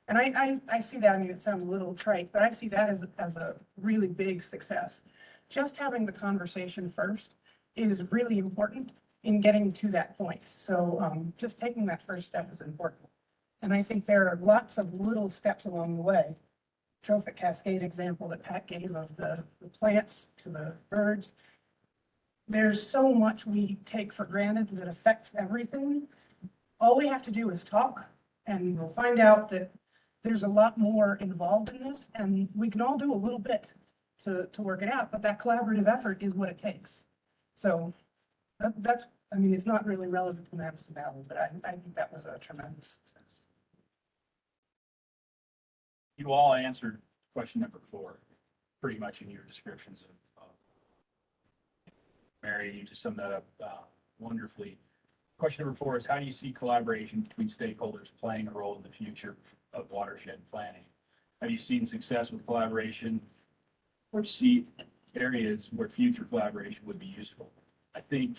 And I see that. I mean, it sounds a little trite, but I see that as a really big success. Just having the conversation first is really important in getting to that point. So just taking that first step is important. And I think there are lots of little steps along the way. Trophic cascade example that Pat gave of the plants to the birds. There's so much we take for granted that affects everything. All we have to do is talk, and we'll find out that there's a lot more involved in this, and we can all do a little bit to work it out, but that collaborative effort is what it takes. So that's, I mean, it's not really relevant to Madison Valley, but I think that was a tremendous success. You all answered question number 4, pretty much in your descriptions of Mary, you just summed that up wonderfully. Question number 4 is, how do you see collaboration between stakeholders playing a role in the future of watershed planning? Have you seen success with collaboration, or see areas where future collaboration would be useful? I think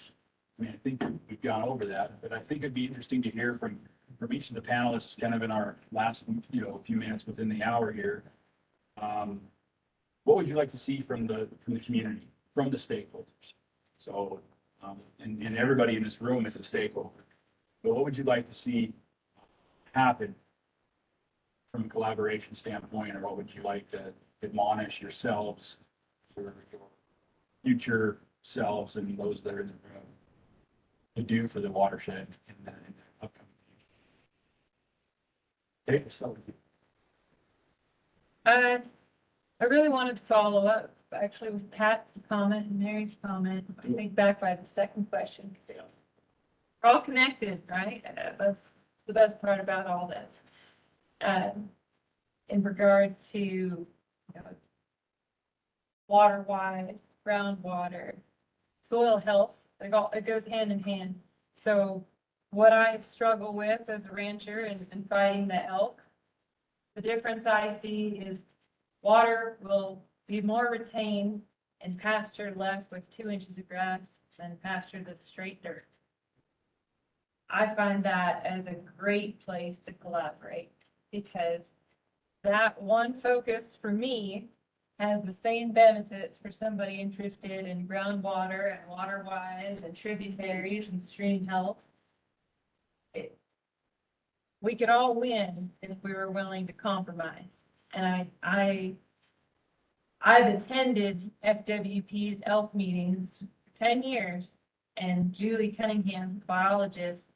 we've gone over that, but I think it'd be interesting to hear from each of the panelists kind of in our last, few minutes within the hour here. What would you like to see from the community, from the stakeholders? So, and everybody in this room is a stakeholder. But what would you like to see happen from a collaboration standpoint, or what would you like to admonish yourselves, your future selves, and those that are in the room to do for the watershed in the upcoming future? Okay, so. I really wanted to follow up actually with Pat's comment and Mary's comment. I think back by the second question, because we're all connected, right? That's the best part about all this. In regard to water-wise, groundwater, soil health, it goes hand in hand. So what I struggle with as a rancher and fighting the elk, the difference I see is water will be more retained in pasture left with 2 inches of grass than pasture that's straight dirt. I find that as a great place to collaborate, because that one focus for me has the same benefits for somebody interested in groundwater and water-wise and tributaries and stream health. We could all win if we were willing to compromise. And I've attended FWP's elk meetings for 10 years, and Julie Cunningham, the biologist,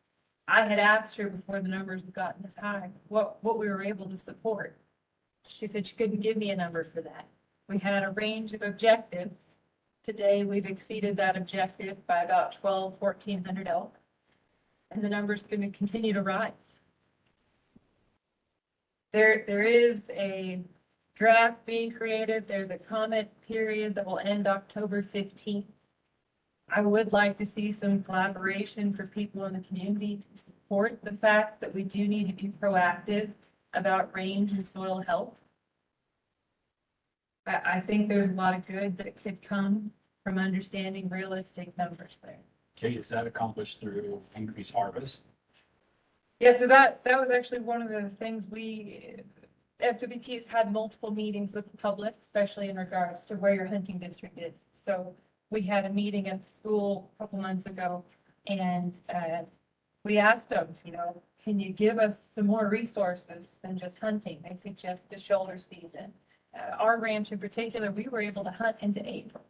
I had asked her before the numbers had gotten this high, what we were able to support. She said she couldn't give me a number for that. We had a range of objectives. Today, we've exceeded that objective by about 1,400 elk, and the number's going to continue to rise. There is a draft being created. There's a comment period that will end October 15th. I would like to see some collaboration for people in the community to support the fact that we do need to be proactive about range and soil health. I think there's a lot of good that could come from understanding realistic numbers there. Okay, is that accomplished through increased harvest? Yeah, so that was actually one of the things FWT has had multiple meetings with the public, especially in regards to where your hunting district is. So we had a meeting at the school a couple months ago, and we asked them, can you give us some more resources than just hunting? They suggested a shoulder season. Our ranch in particular, we were able to hunt into April.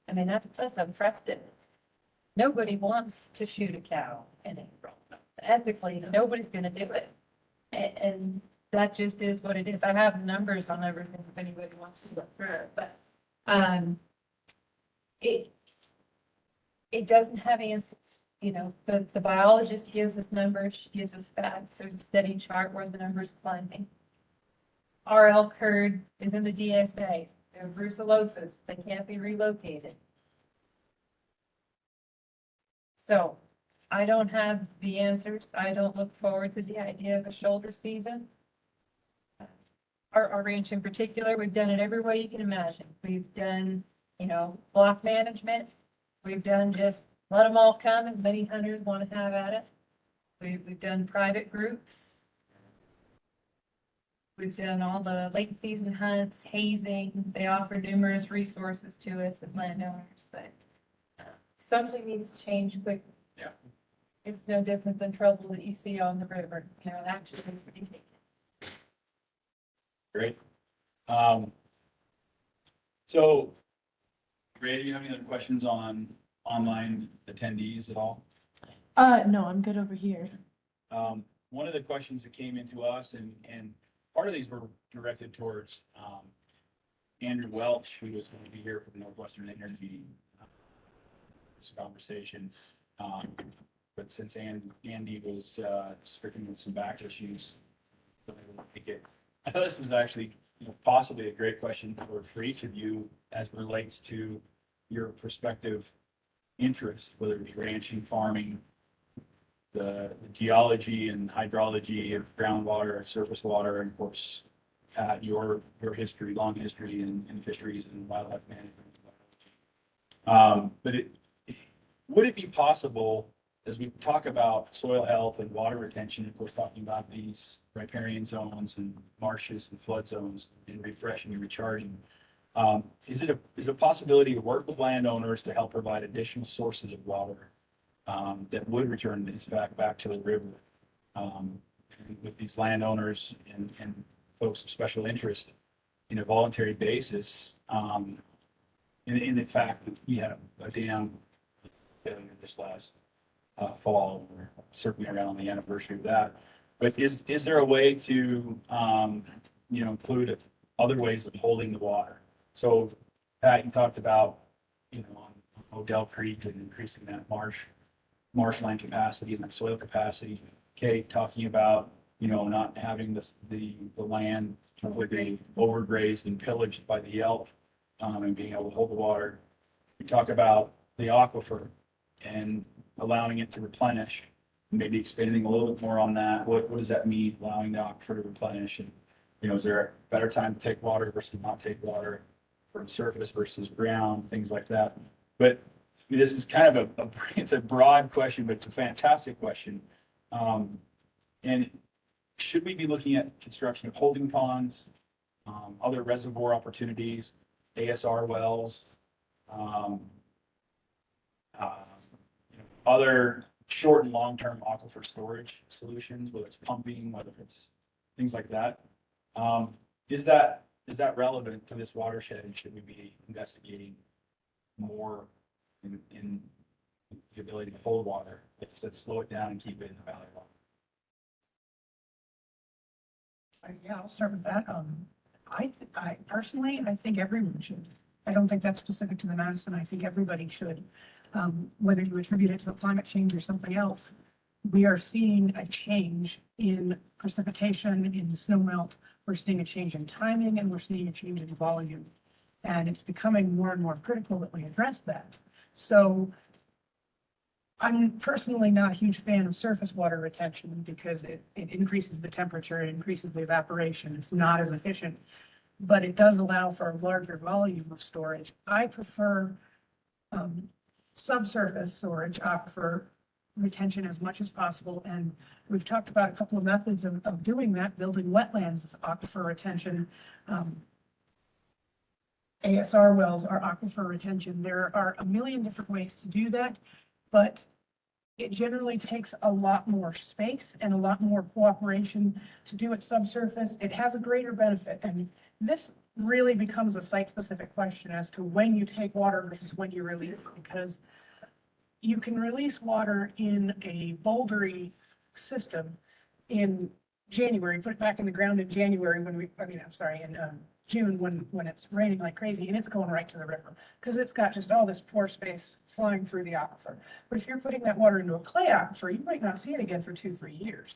I mean, that's unprecedented. Nobody wants to shoot a cow in April. Ethically, nobody's gonna do it. And that just is what it is. I have numbers on everything if anybody wants to look through it, but, it doesn't have answers. The biologist gives us numbers, she gives us facts. There's a steady chart where the number's climbing. Our elk herd is in the DSA. They're brucellosis. They can't be relocated. So I don't have the answers. I don't look forward to the idea of a shoulder season. Our ranch in particular, we've done it every way you can imagine. We've done, block management. We've done just let them all come, as many hunters want to have at it. We've done private groups. We've done all the late season hunts, hazing. They offer numerous resources to us as landowners, but something needs to change quickly. Yeah. It's no different than trouble that you see on the river. Action needs to be taken. Great. So, Ray, do you have any other questions on online attendees at all? No, I'm good over here. One of the questions that came into us, and part of these were directed towards Andrew Welch, who is going to be here from Northwestern Energy. This conversation, but since Andy was stricken with some back issues, I thought this was actually possibly a great question for each of you as it relates to your prospective interest, whether it be ranching, farming, the geology and hydrology of groundwater, surface water, and of course, your history, long history in fisheries and wildlife management. But would it be possible, as we talk about soil health and water retention, of course, talking about these riparian zones and marshes and flood zones and refreshing and recharging, is it a possibility to work with landowners to help provide additional sources of water that would return these back to the river with these landowners and folks of special interest in a voluntary basis? In the fact that we had a dam this last fall, we're circling around on the anniversary of that. But is there a way to include other ways of holding the water? So Pat, you talked about on Odell Creek and increasing that marshland capacity and that soil capacity. Kate talking about not having the land completely overgrazed and pillaged by the elk and being able to hold the water. We talk about the aquifer and allowing it to replenish, maybe expanding a little bit more on that. What does that mean, allowing the aquifer to replenish? And, is there a better time to take water versus not take water from surface versus ground, things like that. But this is kind of it's a broad question, but it's a fantastic question. And should we be looking at construction of holding ponds, other reservoir opportunities, ASR wells, other short and long-term aquifer storage solutions, whether it's pumping, whether it's things like that? Is that relevant to this watershed, and should we be investigating more in the ability to hold water, like I said, slow it down and keep it in the valley water? Yeah, I'll start with that. I personally, I think everyone should. I don't think that's specific to the Madison. I think everybody should. Whether you attribute it to climate change or something else, we are seeing a change in precipitation, in snowmelt. We're seeing a change in timing, and we're seeing a change in volume. And it's becoming more and more critical that we address that. So I'm personally not a huge fan of surface water retention because it increases the temperature, it increases the evaporation. It's not as efficient. but it does allow for a larger volume of storage. I prefer subsurface storage, aquifer retention as much as possible. And we've talked about a couple of methods of doing that. Building wetlands is aquifer retention. ASR wells are aquifer retention. There are a million different ways to do that, but it generally takes a lot more space and a lot more cooperation to do it subsurface. It has a greater benefit. And this really becomes a site-specific question as to when you take water versus when you release it, because you can release water in a bouldery system in January, put it back in the ground in January in June when it's raining like crazy, and it's going right to the river because it's got just all this pore space flying through the aquifer. But if you're putting that water into a clay aquifer, you might not see it again for 2-3 years.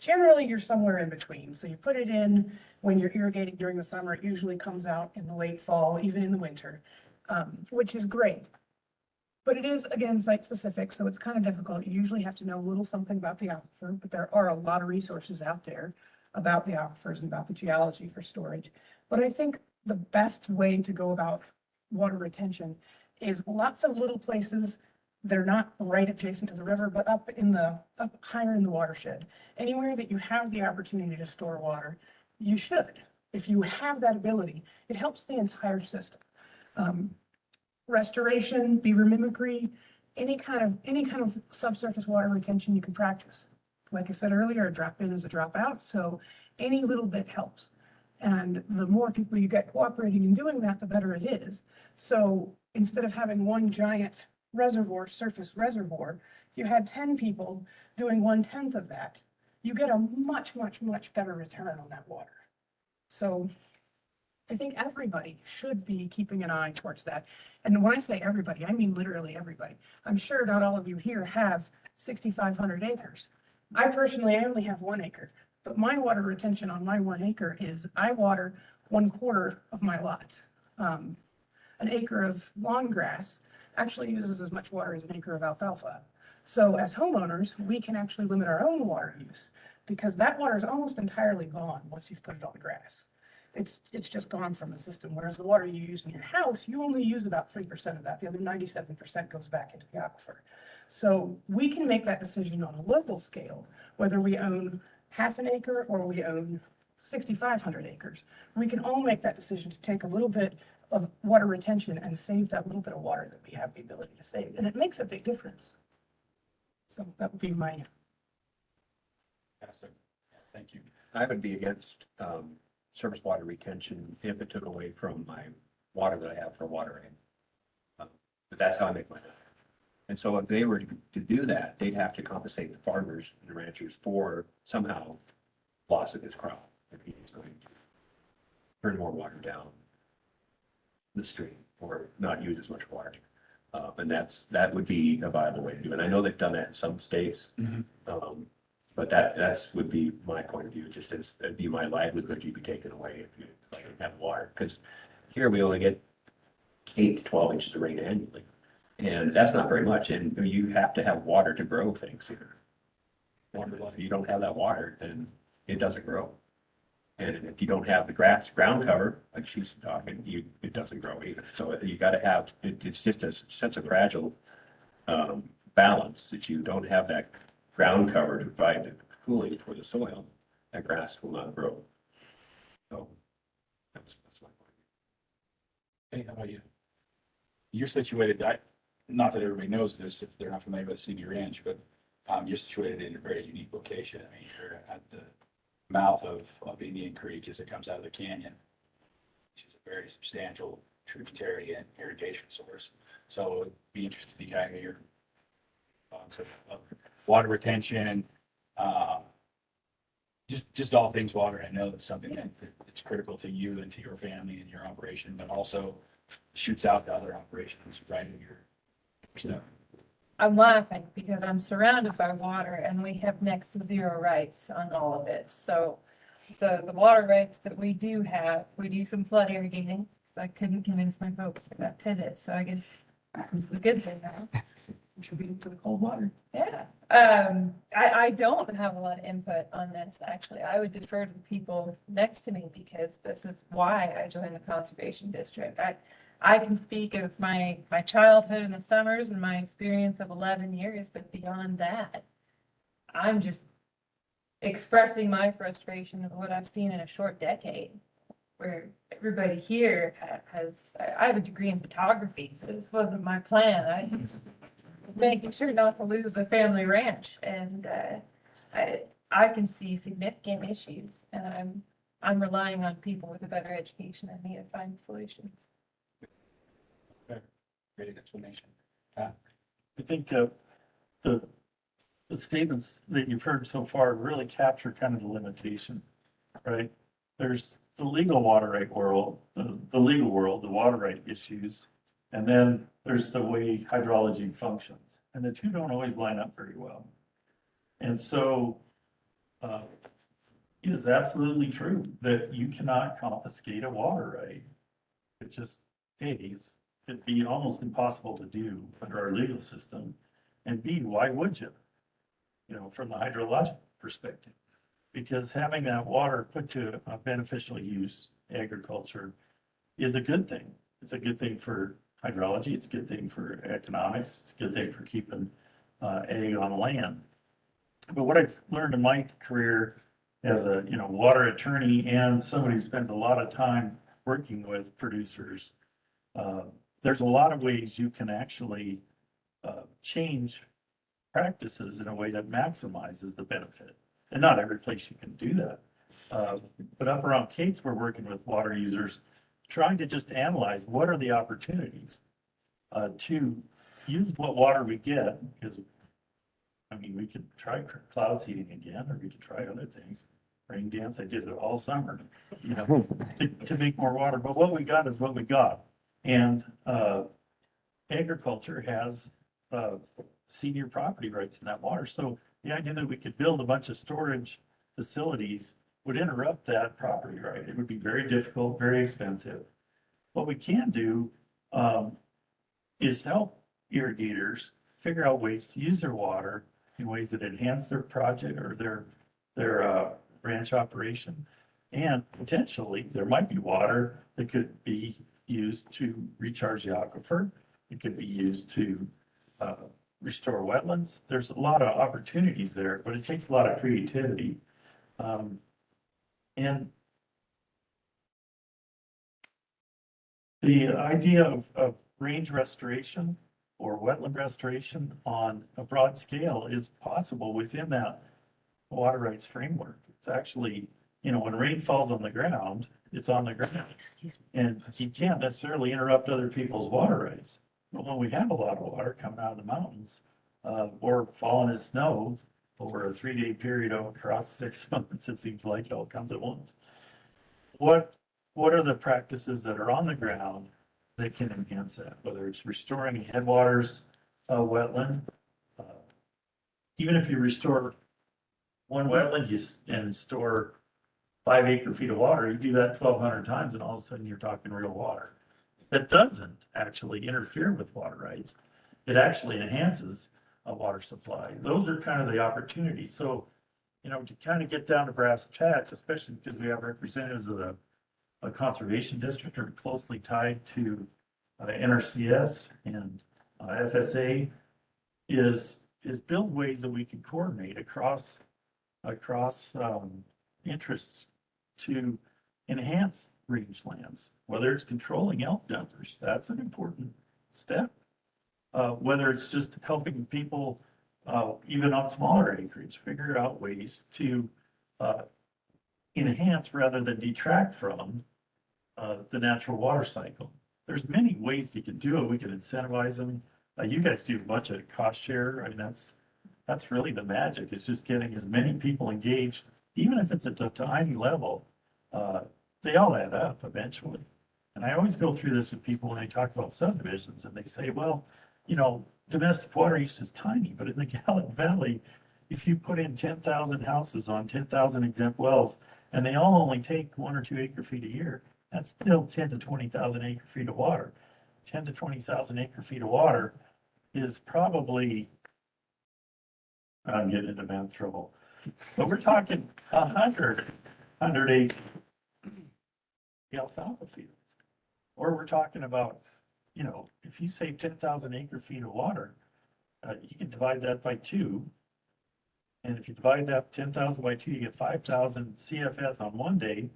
Generally, you're somewhere in between. So you put it in when you're irrigating during the summer. It usually comes out in the late fall, even in the winter, which is great. But it is, again, site-specific, so it's kind of difficult. You usually have to know a little something about the aquifer, but there are a lot of resources out there about the aquifers and about the geology for storage. But I think the best way to go about water retention is lots of little places that are not right adjacent to the river, but up higher in the watershed. Anywhere that you have the opportunity to store water, you should. If you have that ability, it helps the entire system. Restoration, beaver mimicry, any kind of subsurface water retention you can practice. Like I said earlier, a drop in is a drop out, so any little bit helps. And the more people you get cooperating and doing that, the better it is. So instead of having one giant reservoir, surface reservoir, you had 10 people doing 1/10 of that, you get a much, much, much better return on that water. So I think everybody should be keeping an eye towards that. And when I say everybody, I mean literally everybody. I'm sure not all of you here have 6,500 acres. I personally, I only have 1 acre, but my water retention on my 1 acre is I water 1/4 of my lot. An acre of lawn grass actually uses as much water as an acre of alfalfa. So as homeowners, we can actually limit our own water use because that water is almost entirely gone once you've put it on the grass. It's just gone from the system. Whereas the water you use in your house, you only use about 3% of that. The other 97% goes back into the aquifer. So we can make that decision on a local scale, whether we own 1/2 acre or we own 6,500 acres. We can all make that decision to take a little bit of water retention and save that little bit of water that we have the ability to save. And it makes a big difference. So that would be my. Thank you. I would be against surface water retention if it took away from my water that I have for watering. But that's how I make my money. And so if they were to do that, they'd have to compensate the farmers and the ranchers for somehow loss of his crop. If he's going to turn more water down the stream or not use as much water. And that would be a viable way to do it. I know they've done that in some states. But that's would be my point of view, just as it'd be my livelihood you'd be taken away if you didn't have water. Because here we only get 8 to 12 inches of rain annually. And that's not very much. And you have to have water to grow things here. If you don't have that water, then it doesn't grow. And if you don't have the ground cover, like she's talking, it doesn't grow either. So you got to have, it's just such a fragile balance that you don't have that ground cover to provide the cooling for the soil, that grass will not grow. So that's my point. Hey, how about you? You're situated, not that everybody knows this if they're not familiar with CD Ranch, but you're situated in a very unique location. I mean, you're at the mouth of Indian Creek as it comes out of the canyon, which is a very substantial tributary and irrigation source. So it'd be interesting to kind of your thoughts of water retention, just all things water. I know that's something that it's critical to you and to your family and your operation, but also shoots out to other operations right in your stuff. I'm laughing because I'm surrounded by water and we have next to zero rights on all of it. So the water rights that we do have, we do some flood irrigating. So I couldn't convince my folks to that pivot. So I guess this is a good thing now. contributing to the cold water. Yeah, I don't have a lot of input on this, actually. I would defer to the people next to me because this is why I joined the Conservation District. I can speak of my childhood in the summers and my experience of 11 years, but beyond that, I'm just expressing my frustration of what I've seen in a short decade, where everybody here has, I have a degree in photography. This wasn't my plan. I was making sure not to lose the family ranch, and I can see significant issues, and I'm relying on people with a better education than me to find solutions. Great explanation. I think the statements that you've heard so far really capture kind of the limitation, right? There's the legal water right world, the legal world, the water right issues, and then there's the way hydrology functions, and the two don't always line up very well. And so it is absolutely true that you cannot confiscate a water right. It just is. It'd be almost impossible to do under our legal system. And B, why would you? You know, from the hydrologic perspective, because having that water put to a beneficial use, agriculture, is a good thing. It's a good thing for hydrology. It's a good thing for economics. It's a good thing for keeping ag on land. But what I've learned in my career as a, you know, water attorney and somebody who spends a lot of time working with producers, there's a lot of ways you can actually change practices in a way that maximizes the benefit. And not every place you can do that. But up around Kate's, we're working with water users, trying to just analyze what are the opportunities to use what water we get. Because, I mean, we could try cloud seeding again, or we could try other things. Rain dance, I did it all summer, you know, to make more water. But what we got is what we got. And agriculture has senior property rights in that water. So the idea that we could build a bunch of storage facilities would interrupt that property right. It would be very difficult, very expensive. What we can do is help irrigators figure out ways to use their water in ways that enhance their project or their ranch operation. And potentially there might be water that could be used to recharge the aquifer. It could be used to restore wetlands. There's a lot of opportunities there, but it takes a lot of creativity. And the idea of range restoration or wetland restoration on a broad scale is possible within that water rights framework. It's actually, you know, when rain falls on the ground, it's on the ground. And you can't necessarily interrupt other people's water rights. But when we have a lot of water coming out of the mountains, or falling as snow over a 3-day period across 6 months, it seems like it all comes at once. What are the practices that are on the ground that can enhance that? Whether it's restoring headwaters wetland, even if you restore one wetland and store 5 acre-feet of water, you do that 1,200 times, and all of a sudden you're talking real water. That doesn't actually interfere with water rights. It actually enhances a water supply. Those are kind of the opportunities. So, you know, to kind of get down to brass tacks, especially because we have representatives of the conservation district are closely tied to NRCS and FSA, is build ways that we can coordinate across interests to enhance rangelands, whether it's controlling elk dumpers, that's an important step. Whether it's just helping people, even on smaller acreage, figure out ways to enhance rather than detract from the natural water cycle. There's many ways you can do it. We can incentivize them. You guys do a bunch of cost share. I mean, that's really the magic, is just getting as many people engaged, even if it's at a tiny level. They all add up eventually. And I always go through this with people when they talk about subdivisions, and they say, well, you know, domestic water use is tiny, but in the Gallup Valley, if you put in 10,000 houses on 10,000 exempt wells, and they all only take 1 or 2 acre-feet a year, that's still 10 to 20,000 acre-feet of water. 10 to 20,000 acre-feet of water is probably, I'm getting into math trouble, but we're talking 100 acres, the alfalfa fields. Or we're talking about, you know, if you say 10,000 acre feet of water, you can divide that by 2. And if you divide that 10,000 by 2, you get 5,000 CFS on one day,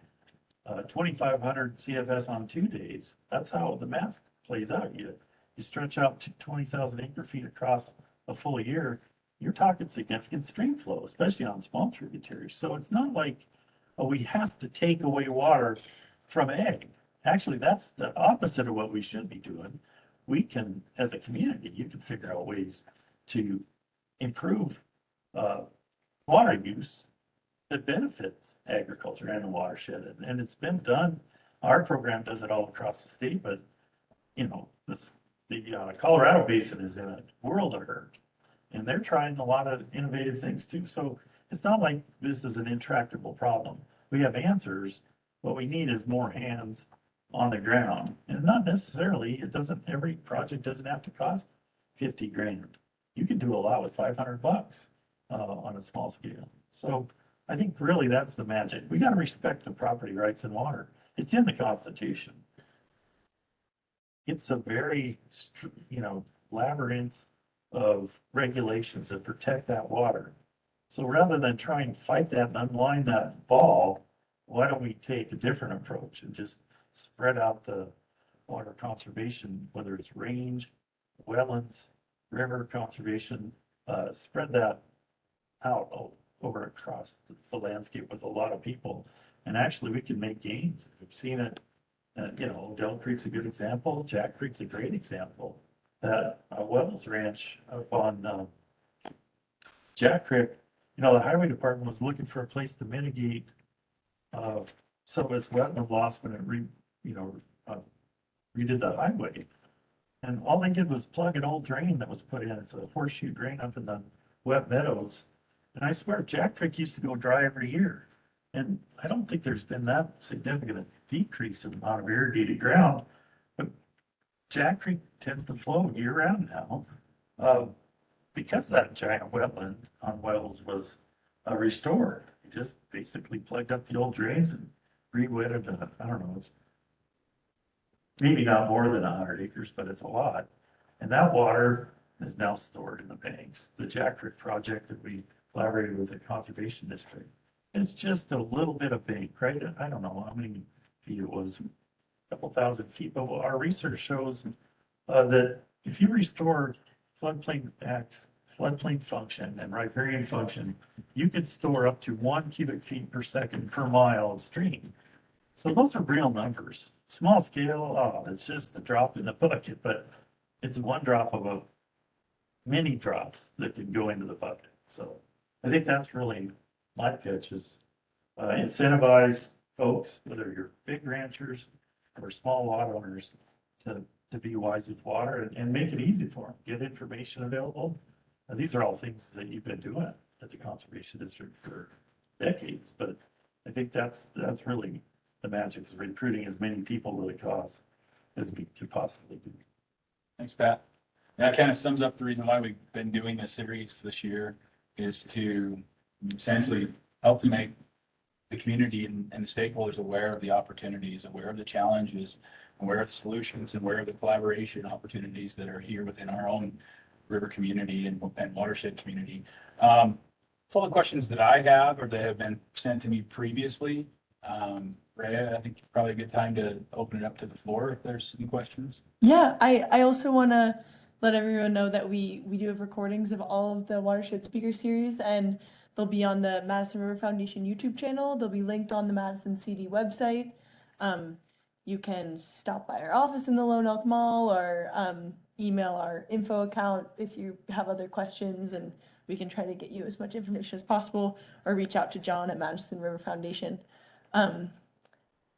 2,500 CFS on 2 days. That's how the math plays out. You stretch out to 20,000 acre feet across a full year, you're talking significant stream flow, especially on small tributaries. So it's not like, oh, we have to take away water from ag. Actually, that's the opposite of what we should be doing. We can, as a community, you can figure out ways to improve water use that benefits agriculture and the watershed. And it's been done. Our program does it all across the state, but you know, the Colorado Basin is in a world of hurt. And they're trying a lot of innovative things too. So it's not like this is an intractable problem. We have answers. What we need is more hands on the ground. And not necessarily, every project doesn't have to cost 50 grand. You can do a lot with $500 on a small scale. So I think really that's the magic. We got to respect the property rights in water. It's in the Constitution. It's a very, labyrinth of regulations that protect that water. So rather than try and fight that and unwind that ball, why don't we take a different approach and just spread out the water conservation, whether it's range, wetlands, river conservation, spread that out over across the landscape with a lot of people. And actually we can make gains. We've seen it, Del Creek's a good example. Jack Creek's a great example. That Wells Ranch up on Jack Creek, the highway department was looking for a place to mitigate some of its wetland loss when it redid the highway. And all they did was plug an old drain that was put in. It's a horseshoe drain up in the wet meadows. And I swear Jack Creek used to go dry every year. And I don't think there's been that significant a decrease in the amount of irrigated ground. But Jack Creek tends to flow year round now. Because that giant wetland on Wells was restored. It just basically plugged up the old drains and re-wetted, I don't know, it's maybe not more than 100 acres, but it's a lot. And that water is now stored in the banks. The Jack Creek project that we collaborated with the Conservation District, it's just a little bit of bank, right? I don't know how many feet it was, a couple thousand feet, but our research shows that if you restore floodplain function and riparian function, you could store up to 1 cubic feet per second per mile of stream. So those are real numbers. Small scale, it's just a drop in the bucket, but it's one drop of a many drops that can go into the bucket. So I think that's really my pitch is incentivize folks, whether you're big ranchers or small lot owners, to be wise with water and make it easy for them. Get information available. Now, these are all things that you've been doing at the Conservation District for decades, but I think that's really the magic is recruiting as many people to the cause as we could possibly do. Thanks, Pat. That kind of sums up the reason why we've been doing this series this year is to essentially help to make the community and the stakeholders aware of the opportunities, aware of the challenges, aware of the solutions, and aware of the collaboration opportunities that are here within our own river community and watershed community. Some of the questions that I have or that have been sent to me previously, Rhea, I think probably a good time to open it up to the floor if there's any questions. Yeah, I also want to let everyone know that we do have recordings of all of the Watershed Speaker Series, and they'll be on the Madison River Foundation YouTube channel. They'll be linked on the Madison CD website. You can stop by our office in the Lone Elk Mall or email our info account if you have other questions, and we can try to get you as much information as possible, or reach out to John at Madison River Foundation.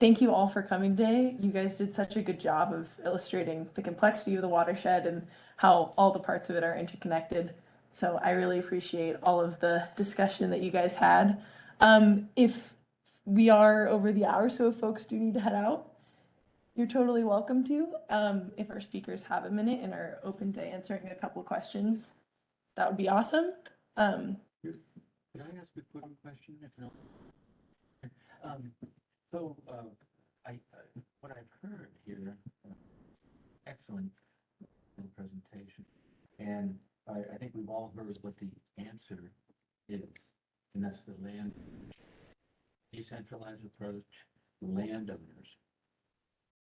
Thank you all for coming today. You guys did such a good job of illustrating the complexity of the watershed and how all the parts of it are interconnected. So I really appreciate all of the discussion that you guys had. If we are over the hour, so if folks do need to head out, You're totally welcome to. If our speakers have a minute and are open to answering a couple questions, that would be awesome. Could I ask a quick question? If no, so what I've heard here, excellent presentation, and I think we've all heard what the answer is, and that's the land decentralized approach, landowners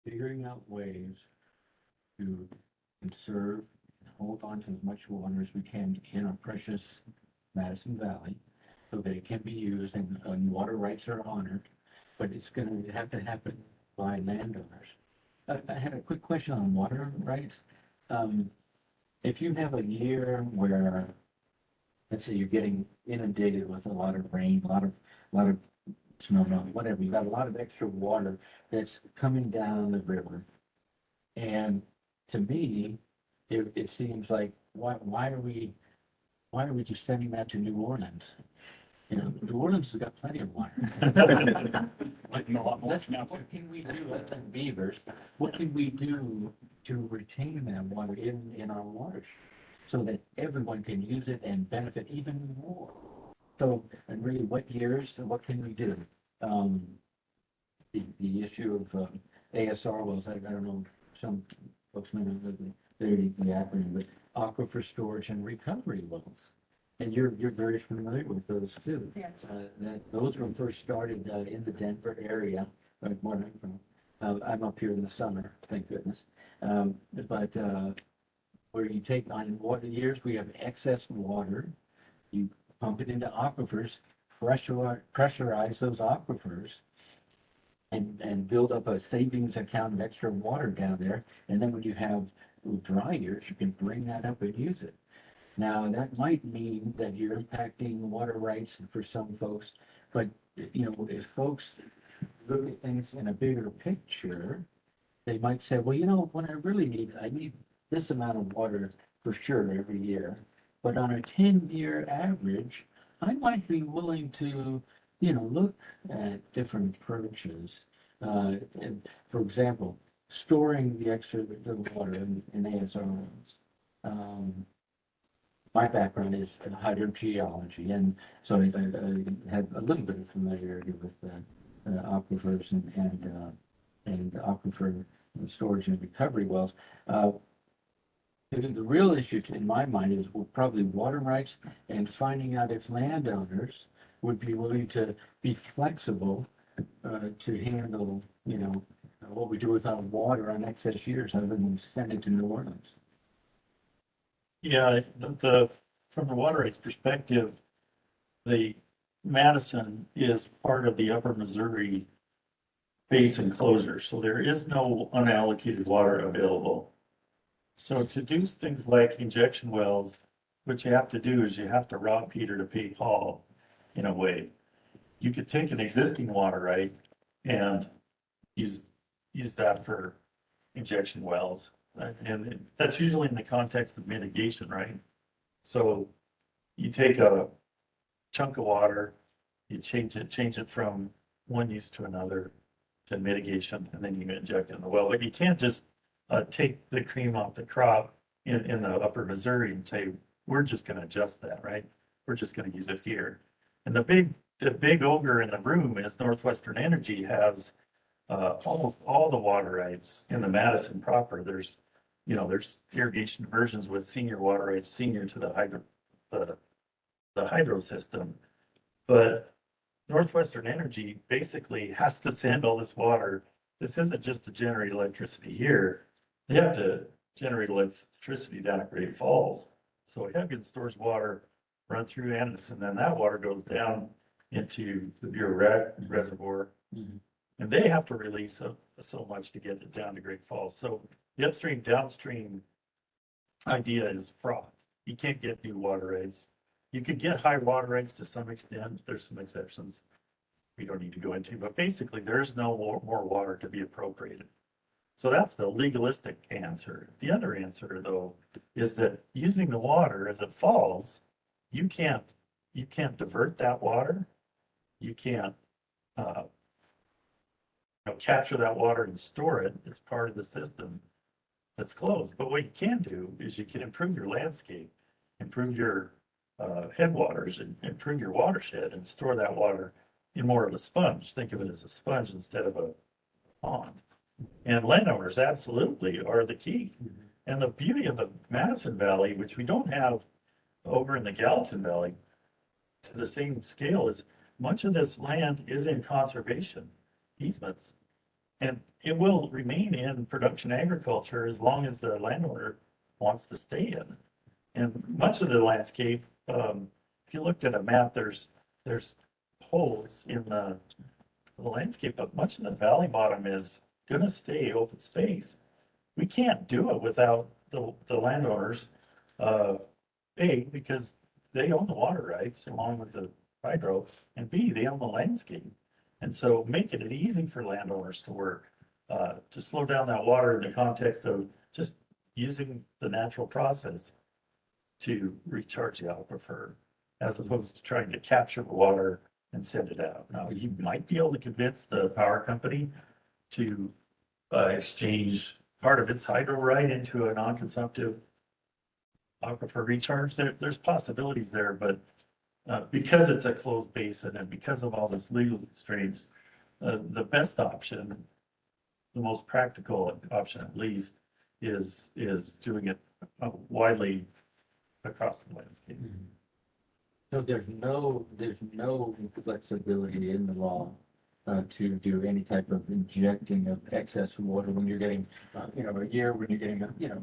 figuring out ways to conserve and hold on to as much water as we can in our precious Madison Valley, so that it can be used and water rights are honored, but it's going to have to happen by landowners. I had a quick question on water rights. If you have a year where, let's say you're getting inundated with a lot of rain, a lot of snow, whatever, you got a lot of extra water that's coming down the river. And to me, it seems like, why are we just sending that to New Orleans? You know, New Orleans has got plenty of water. Like, a lot more now. What can we do, other than beavers, what can we do to retain that water in our waters so that everyone can use it and benefit even more? So, and really, what years, and what can we do? The issue of ASR wells, I don't know, some folks may know the acronym, but aquifer storage and recovery wells. And you're very familiar with those too. Yes. Those were first started in the Denver area, like where I'm from. I'm up here in the summer, thank goodness. But where you take on water years, we have excess water, you pump it into aquifers, pressurize those aquifers, and build up a savings account of extra water down there. And then when you have dry years, you can bring that up and use it. Now, that might mean that you're impacting water rights for some folks, but, you know, if folks look at things in a bigger picture, they might say, well, you know, what I need this amount of water for sure every year, but on a 10-year average, I might be willing to, you know, look at different approaches. And for example, storing the water in ASRs. My background is hydrogeology, and so I had a little bit of familiarity with aquifers and aquifer storage and recovery wells. The real issue in my mind is probably water rights and finding out if landowners would be willing to be flexible to handle, you know, what we do with our water on excess years other than send it to New Orleans. Yeah, from the water rights perspective, the Madison is part of the Upper Missouri Basin closure, so there is no unallocated water available. So to do things like injection wells, what you have to do is you have to rob Peter to pay Paul, in a way. You could take an existing water right and use that for injection wells. And that's usually in the context of mitigation, right? So you take a chunk of water, you change it from one use to another to mitigation, and then you inject in the well. But you can't just take the cream off the crop in the Upper Missouri and say, we're just going to adjust that, right? We're just going to use it here. And the big ogre in the room is Northwestern Energy has almost all the water rights in the Madison proper. There's irrigation diversions with senior water rights, senior to the hydro system. But Northwestern Energy basically has to send all this water. This isn't just to generate electricity here. They have to generate electricity down at Great Falls. So Hebgen stores water, run through Anderson, then that water goes down into the Bureau Reservoir. Mhm. And they have to release so much to get it down to Great Falls. So the upstream, downstream idea is fraud. You can't get new water rights. You could get high water rights to some extent. There's some exceptions we don't need to go into, but basically there's no more water to be appropriated. So that's the legalistic answer. The other answer, though, is that using the water as it falls, you can't divert that water. You can't capture that water and store it. It's part of the system that's closed. But what you can do is you can improve your landscape, improve your headwaters, and improve your watershed and store that water in more of a sponge. Think of it as a sponge instead of a pond. And landowners absolutely are the key. And the beauty of the Madison Valley, which we don't have over in the Gallatin Valley to the same scale, is much of this land is in conservation easements. And it will remain in production agriculture as long as the landowner wants to stay in. And much of the landscape, if you looked at a map, there's holes in the landscape, but much of the valley bottom is gonna stay open space. We can't do it without the landowners, A, because they own the water rights along with the hydro, and B, they own the landscape. And so making it easy for landowners to work, to slow down that water in the context of just using the natural process to recharge the aquifer, as opposed to trying to capture the water and send it out. Now, you might be able to convince the power company to exchange part of its hydro right into a non-consumptive aquifer recharge. There's possibilities there, but because it's a closed basin and because of all this legal constraints, the best option, the most practical option at least, is doing it widely across the landscape. So there's no flexibility in the law to do any type of injecting of excess water when you're getting, a year when you're getting, a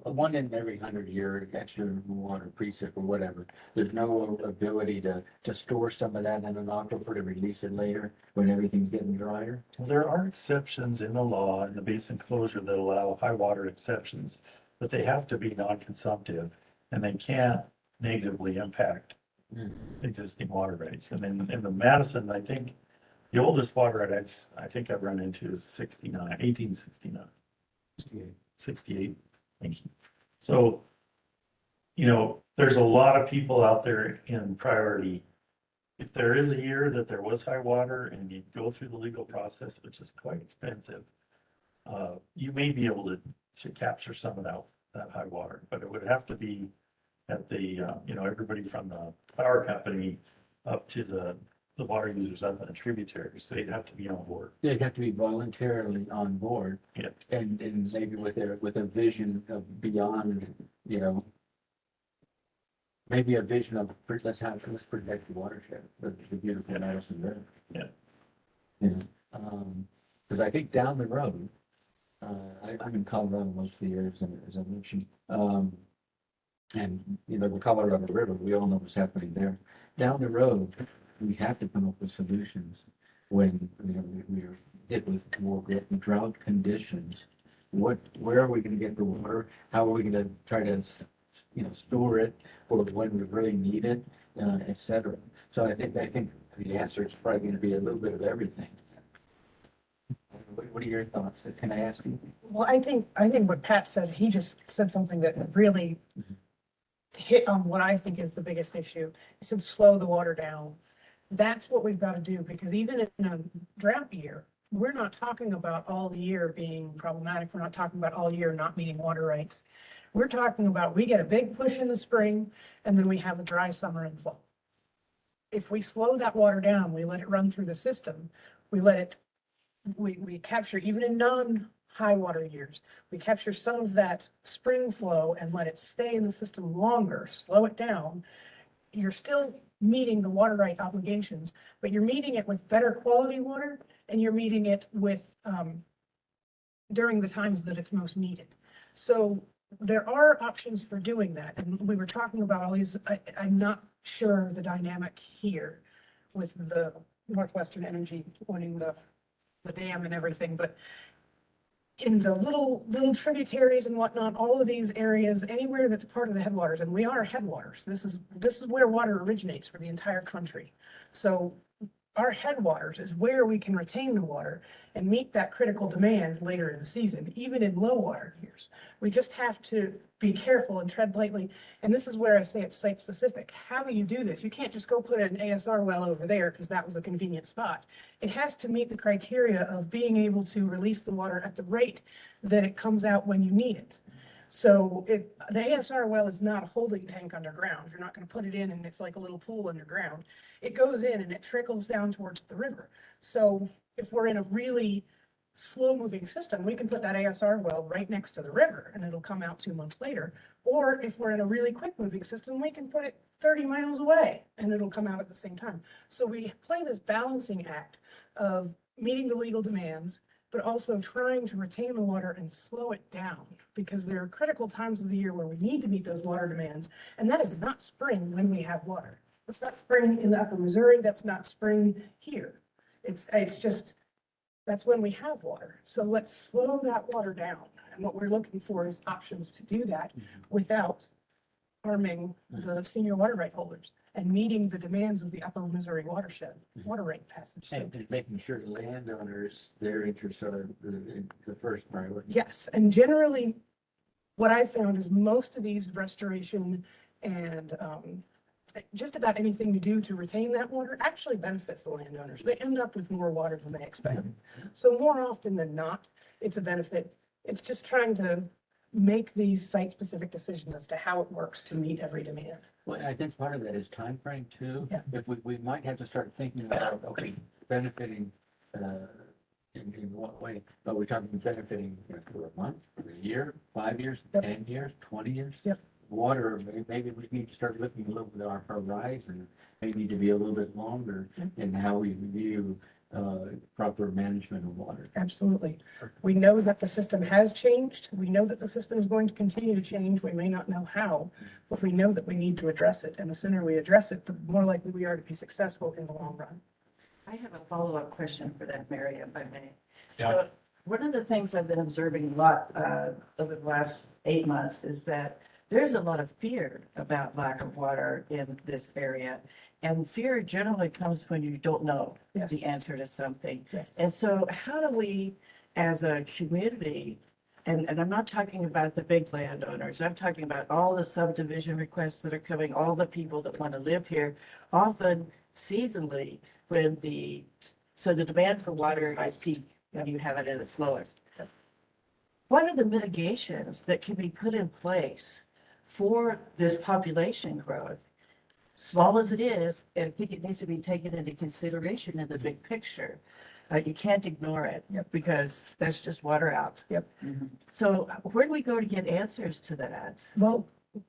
1 in every 100-year extra water precip or whatever. There's no ability to store some of that in an aquifer to release it later when everything's getting drier. There are exceptions in the law in the basin closure that allow high water exceptions, but they have to be non-consumptive and they can't negatively impact existing water rights. And in the Madison, I think the oldest water right I think I've run into is 1869. 68. Thank you. So, there's a lot of people out there in priority. If there is a year that there was high water and you go through the legal process, which is quite expensive, you may be able to capture some of that high water, but it would have to be at the, everybody from the power company up to the water users up in the tributaries. So they'd have to be on board. They'd have to be voluntarily on board. Yeah. And maybe with a vision of beyond, maybe a vision of, let's protect the watershed, the beautiful Madison River. Yeah. Because I think down the road, I'm in Colorado most of the years, as I mentioned, and, the Colorado River, we all know what's happening there. Down the road, we have to come up with solutions when, we are hit with more drought conditions. Where are we going to get the water? How are we going to try to, store it for when we really need it, et cetera. So I think the answer is probably going to be a little bit of everything. What are your thoughts? Can I ask you? Well, I think what Pat said, he just said something that really hit on what I think is the biggest issue. He said, slow the water down. That's what we've got to do, because even in a drought year, we're not talking about all year being problematic. We're not talking about all year not meeting water rights. We're talking about, we get a big push in the spring and then we have a dry summer and fall. If we slow that water down, we let it run through the system, we capture, even in non-high water years, we capture some of that spring flow and let it stay in the system longer, slow it down. You're still meeting the water right obligations, but you're meeting it with better quality water, and you're meeting it with during the times that it's most needed. So there are options for doing that, and we were talking about all these. I'm not sure the dynamic here with the Northwestern Energy wanting the dam and everything, but in the little tributaries and whatnot, all of these areas, anywhere that's part of the headwaters, and we are headwaters. This is where water originates for the entire country. So our headwaters is where we can retain the water and meet that critical demand later in the season, even in low water years. holders. We just have to be careful and tread lightly. And this is where I say it's site specific. How do you do this? You can't just go put an ASR well over there because that was a convenient spot. It has to meet the criteria of being able to release the water at the rate that it comes out when you need it. So the ASR well is not a holding tank underground. You're not going to put it in and it's like a little pool underground. It goes in and it trickles down towards the river. So if we're in a really slow moving system, we can put that ASR well right next to the river and it'll come out 2 months later. Or if we're in a really quick moving system, we can put it 30 miles away and it'll come out at the same time. So we play this balancing act of meeting the legal demands, but also trying to retain the water and slow it down, because there are critical times of the year where we need to meet those water demands. And that is not spring when we have water. It's not spring in the upper Missouri. That's not spring here. It's just, that's when we have water. So let's slow that water down. And what we're looking for is options to do that without harming the senior water right holders and meeting the demands of the upper Missouri watershed, water rate passage. So, And making sure the landowners, their interests are the first priority. yes, and generally, what I've found is most of these restoration and just about anything you do to retain that water actually benefits the landowners. They end up with more water than they expect. So more often than not, it's a benefit. It's just trying to make these site-specific decisions as to how it works to meet every demand. Well, I think part of that is time frame too. Yeah. If we might have to start thinking about, okay, benefiting, in what way, but we're talking benefiting for a month, for a year, 5 years, Yep. 10 years, 20 years. Yep. Water, maybe we need to start looking a little bit at our horizon, may need to be a little bit longer Yep. in how we view, proper management of water. Absolutely. We know that the system has changed. We know that the system is going to continue to change. We may not know how, but we know that we need to address it. And the sooner we address it, the more likely we are to be successful in the long run. I have a follow-up question for that, Mary, if I may. Yeah. So one of the things I've been observing a lot over the last 8 months is that there's a lot of fear about lack of water in this area. And fear generally comes when you don't know Yes. the answer to something. Yes. And so how do we, as a community, and I'm not talking about the big landowners, I'm talking about all the subdivision requests that are coming, all the people that want to live here, often seasonally when the demand for water is peak and you have it at its lowest. Yep. What are the mitigations that can be put in place for this population growth? Small as it is, I think it needs to be taken into consideration in the big picture. You can't ignore it. Yep. Because that's just water out. Yep. So where do we go to get answers to that? Well,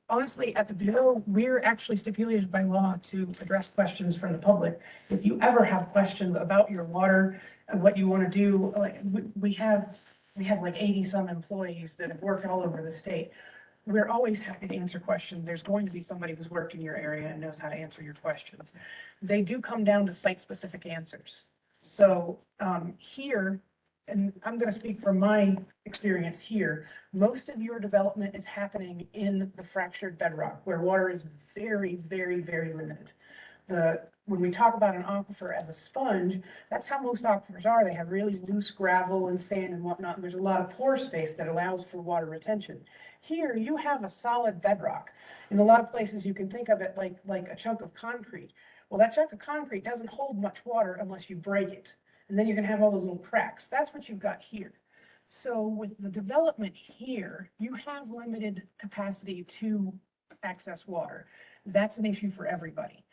honestly, at the Bureau, we're actually stipulated by law to address questions from the public. If you ever have questions about your water and what you want to do, like we have like 80 some employees that have worked all over the state. We're always happy to answer questions. There's going to be somebody who's worked in your area and knows how to answer your questions. They do come down to site-specific answers. So here, and I'm going to speak from my experience here, most of your development is happening in the fractured bedrock where water is very, very, very limited. When we talk about an aquifer as a sponge, that's how most aquifers are. They have really loose gravel and sand and whatnot, and there's a lot of pore space that allows for water retention. Here, you have a solid bedrock. In a lot of places, you can think of it like a chunk of concrete. Well, that chunk of concrete doesn't hold much water unless you break it. And then you're going to have all those little cracks. That's what you've got here. So with the development here, you have limited capacity to access water. That's an issue for everybody.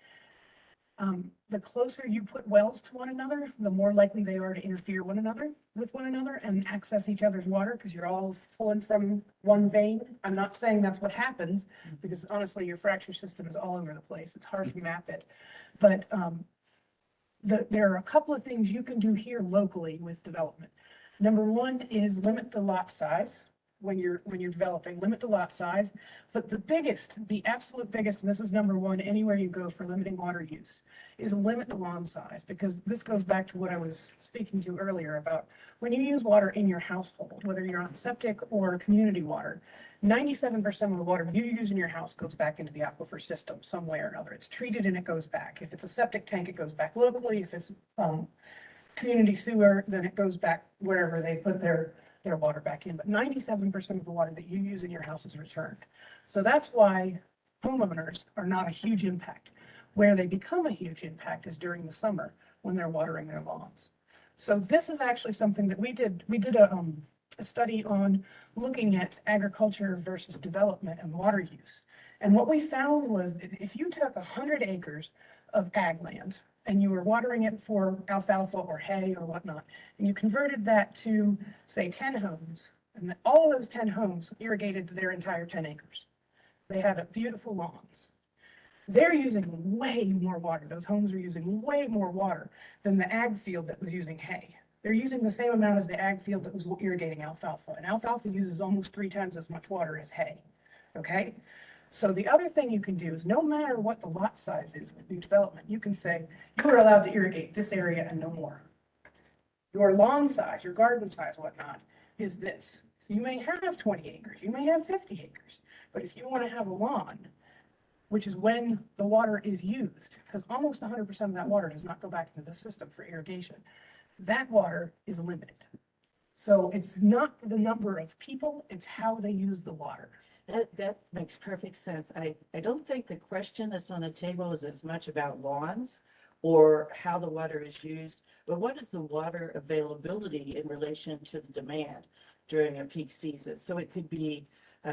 The closer you put wells to one another, the more likely they are to interfere with one another and access each other's water because you're all pulling from one vein. I'm not saying that's what happens because honestly, your fracture system is all over the place. It's hard to map it. But there are a couple of things you can do here locally with development. Number one is limit the lot size. When you're developing, limit the lot size. But the absolute biggest, and this is number one anywhere you go for limiting water use, is limit the lawn size, because this goes back to what I was speaking to earlier about when you use water in your household, whether you're on septic or community water, 97% of the water you use in your house goes back into the aquifer system some way or another. It's treated and it goes back. If it's a septic tank, it goes back locally. If it's community sewer, then it goes back wherever they put their their water back in, but 97% of the water that you use in your house is returned. So that's why homeowners are not a huge impact. Where they become a huge impact is during the summer when they're watering their lawns. So this is actually something that we did. We did a study on looking at agriculture versus development and water use. And what we found was that if you took 100 acres of ag land and you were watering it for alfalfa or hay or whatnot, and you converted that to, say, 10 homes, and all of those 10 homes irrigated their entire 10 acres. They had beautiful lawns. They're using way more water. Those homes are using way more water than the ag field that was using hay. They're using the same amount as the ag field that was irrigating alfalfa. And alfalfa uses almost 3 times as much water as hay. Okay? So the other thing you can do is no matter what the lot size is with new development, you can say, you are allowed to irrigate this area and no more. Your lawn size, your garden size, whatnot, is this. So you may have 20 acres, you may have 50 acres, but if you want to have a lawn, which is when the water is used, because almost 100% of that water does not go back into the system for irrigation, that water is limited. So it's not the number of people, it's how they use the water. That makes perfect sense. I don't think the question that's on the table is as much about lawns or how the water is used, but what is the water availability in relation to the demand during a peak season? So it could be,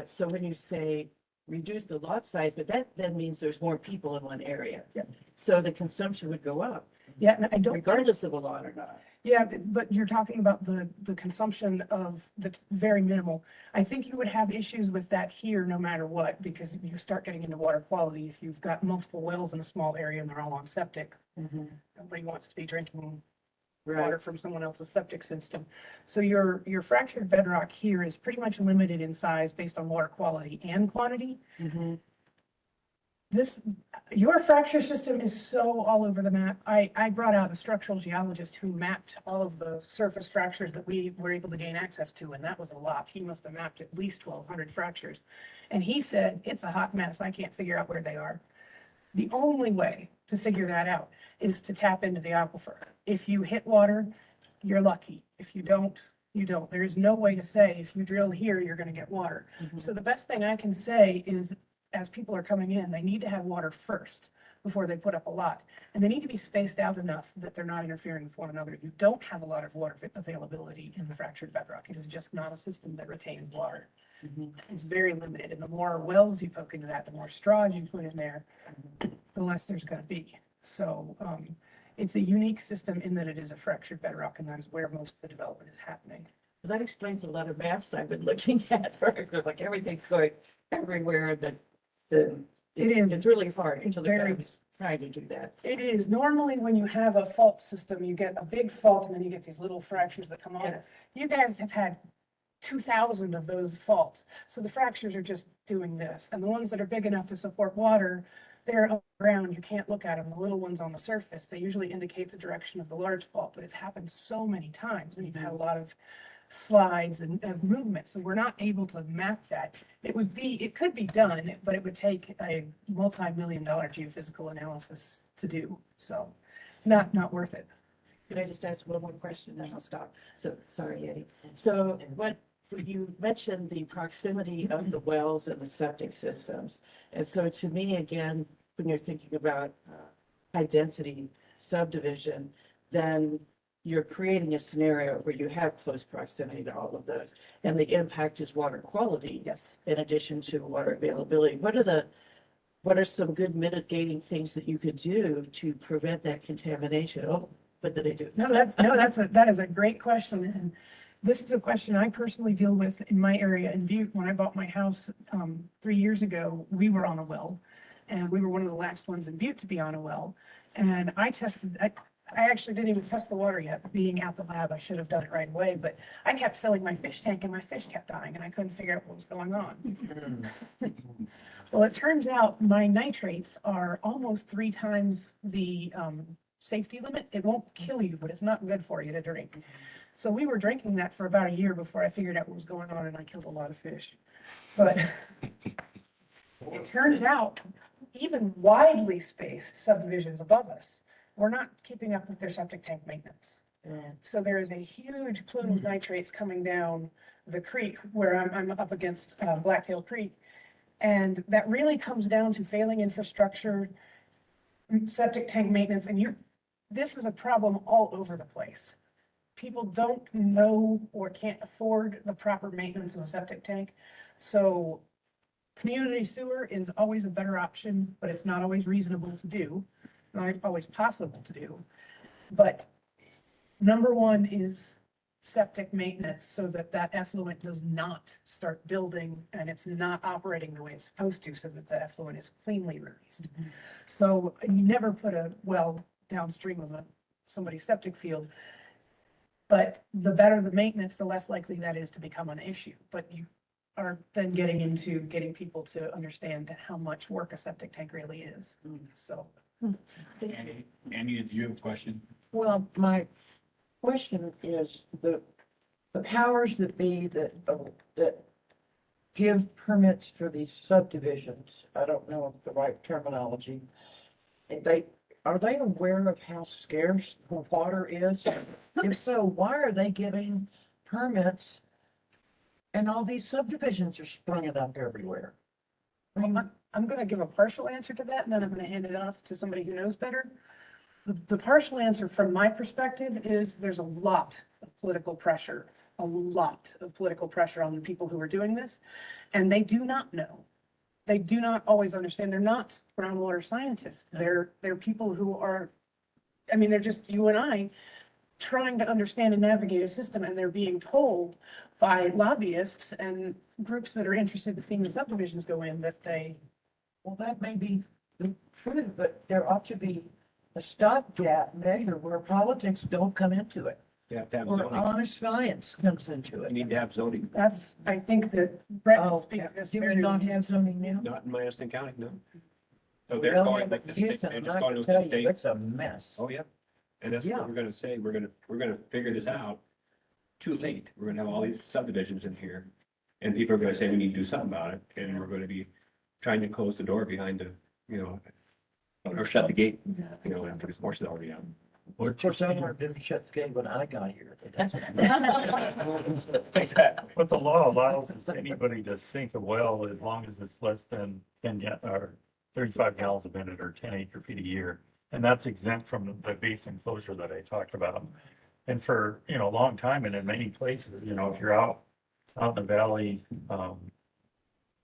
so when you say reduce the lot size, but that then means there's more people in one area. Yeah. So the consumption would go up, Yeah, and I don't. regardless of a lawn or not. Yeah, but you're talking about the consumption that's very minimal. I think you would have issues with that here no matter what, because you start getting into water quality. If you've got multiple wells in a small area and they're all on septic, nobody wants to be drinking water from someone else's septic system. So your fractured bedrock here is pretty much limited in size based on water quality and quantity. Your fracture system is so all over the map. I brought out a structural geologist who mapped all of the surface fractures that we were able to gain access to, and that was a lot. He must have mapped at least 1,200 fractures. And he said, it's a hot mess. I can't figure out where they are. The only way to figure that out is to tap into the aquifer. If you hit water, you're lucky. If you don't, you don't. There is no way to say if you drill here, you're going to get water. So the best thing I can say is, as people are coming in, they need to have water first before they put up a lot. And they need to be spaced out enough that they're not interfering with one another. You don't have a lot of water availability in the fractured bedrock. It is just not a system that retains water. It's very limited. And the more wells you poke into that, the more straws you put in there, the less there's going to be. So it's a unique system in that it is a fractured bedrock, and that's where most of the development is happening. That explains a lot of maps I've been looking at, like everything's going everywhere, but it's really hard. It's So the very- guy was trying to do that. It is. Normally, when you have a fault system, you get a big fault and then you get these little fractures that come on. Yes. You guys have had 2,000 of those faults. So the fractures are just doing this. And the ones that are big enough to support water, they're underground. You can't look at them. The little ones on the surface, they usually indicate the direction of the large fault, but it's happened so many times and you've had a lot of slides and movement. So we're not able to map that. It could be done, but it would take a multi-million-dollar geophysical analysis to do. So it's not worth it. Could I just ask one more question, then I'll stop? So, sorry, Eddie. So what, you mentioned the proximity of the wells and the septic systems. And so to me, again, when you're thinking about high density subdivision, then you're creating a scenario where you have close proximity to all of those. And the impact is water quality. Yes. In addition to water availability. What are some good mitigating things that you could do to prevent that contamination? Oh, what did I do? That is a great question. And this is a question I personally deal with in my area in Butte. When I bought my house 3 years ago, we were on a well, and we were one of the last ones in Butte to be on a well. And I actually didn't even test the water yet. Being at the lab, I should have done it right away, but I kept filling my fish tank and my fish kept dying and I couldn't figure out what was going on. Well, it turns out my nitrates are almost 3 times the safety limit. It won't kill you, but it's not good for you to drink. So we were drinking that for about a year before I figured out what was going on, and I killed a lot of fish. But it turns out even widely spaced subdivisions above us were not keeping up with their septic tank maintenance. So there is a huge plume of nitrates coming down the creek where I'm up against Blacktail Creek. And that really comes down to failing infrastructure, septic tank maintenance, and this is a problem all over the place. People don't know or can't afford the proper maintenance of a septic tank. So community sewer is always a better option, but it's not always reasonable to do, not always possible to do. But number one is septic maintenance so that that effluent does not start building and it's not operating the way it's supposed to, so that the effluent is cleanly released. So you never put a well downstream of somebody's septic field. But the better the maintenance, the less likely that is to become an issue. But you are then getting into getting people to understand how much work a septic tank really is. So. Andy, do you have a question? Well, my question is the powers that be that give permits for these subdivisions, I don't know the right terminology. And are they aware of how scarce the water is? If so, why are they giving permits and all these subdivisions are springing up everywhere? Well, I'm going to give a partial answer to that, and then I'm going to hand it off to somebody who knows better. The partial answer from my perspective is there's a lot of political pressure on the people who are doing this, and they do not know. They do not always understand. They're not groundwater scientists. They're people who are, I mean, they're just you and I trying to understand and navigate a system, and they're being told by lobbyists and groups that are interested in seeing the subdivisions go in that they. Well, that may be true, but there ought to be a stopgap measure where politics don't come into it, You have to have or zoning. honest science comes into You it. need to have zoning, That's, I think that Brett can Oh, speak to this do we very not well. have zoning now? not in Madison County, no. So We they're don't going have with it the in state, Houston, they're and just I going can with tell the you, state. it's a mess. Oh, yeah. And that's Yeah. what we're gonna say. We're gonna figure this out too late. We're gonna have all these subdivisions in here. And people are gonna say we need to do something about it. And we're gonna be trying to close the door behind the, or shut the gate, after this horse is already out. Of course, I didn't shut the gate when I got here. Exactly. What the law allows is anybody to sink a well as long as it's less than 35 gallons a minute or 10 acre feet a year. And that's exempt from the basin closure that I talked about. And for, a long time and in many places, if you're out in the valley,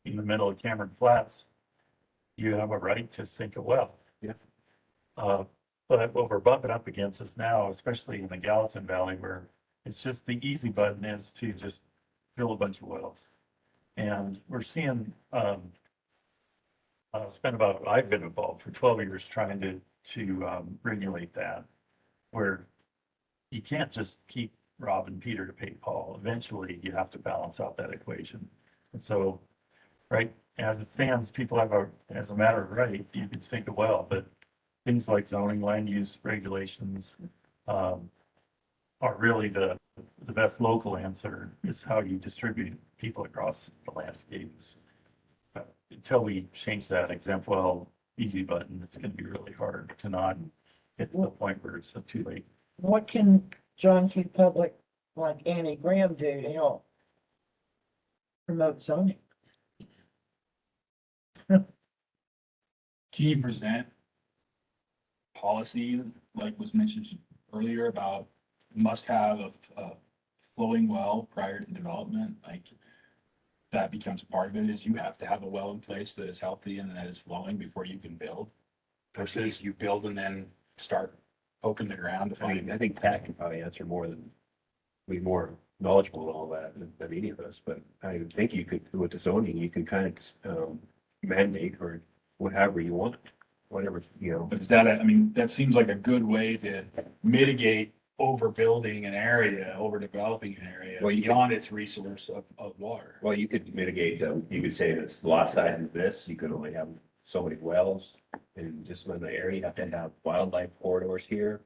in the middle of Cameron Flats, you have a right to sink a well. Yeah. But what we're bumping up against is now, especially in the Gallatin Valley, where it's just the easy button is to just drill a bunch of wells. And we're seeing, I've been involved for 12 years trying to regulate that, where you can't just keep robbing Peter to pay Paul. Eventually, you have to balance out that equation. And so, right, as it stands, people have as a matter of right, you can sink a well, but things like zoning, land use regulations, are really the best local answer is how you distribute people across the landscapes. Until we change that exempt well easy button, it's gonna be really hard to not get to the point where it's too late. What can John Q. Public, like Annie Graham, do to help promote zoning? Can you present policy, like was mentioned earlier, about must have a flowing well prior to development? Like, that becomes part of it, is you have to have a well in place that is healthy and that is flowing before you can build. Versus you build and then start poking the ground to find. I think Pat can probably answer be more knowledgeable in all that than any of us, but I think you could, with the zoning, you can kind of mandate or whatever you want, whatever, But is that, that seems like a good way to mitigate overbuilding an area, overdeveloping an area Well, you beyond its resource of water. Well, you could mitigate, you could say this lot size is this, you could only have so many wells in just one area, you have to have wildlife corridors here.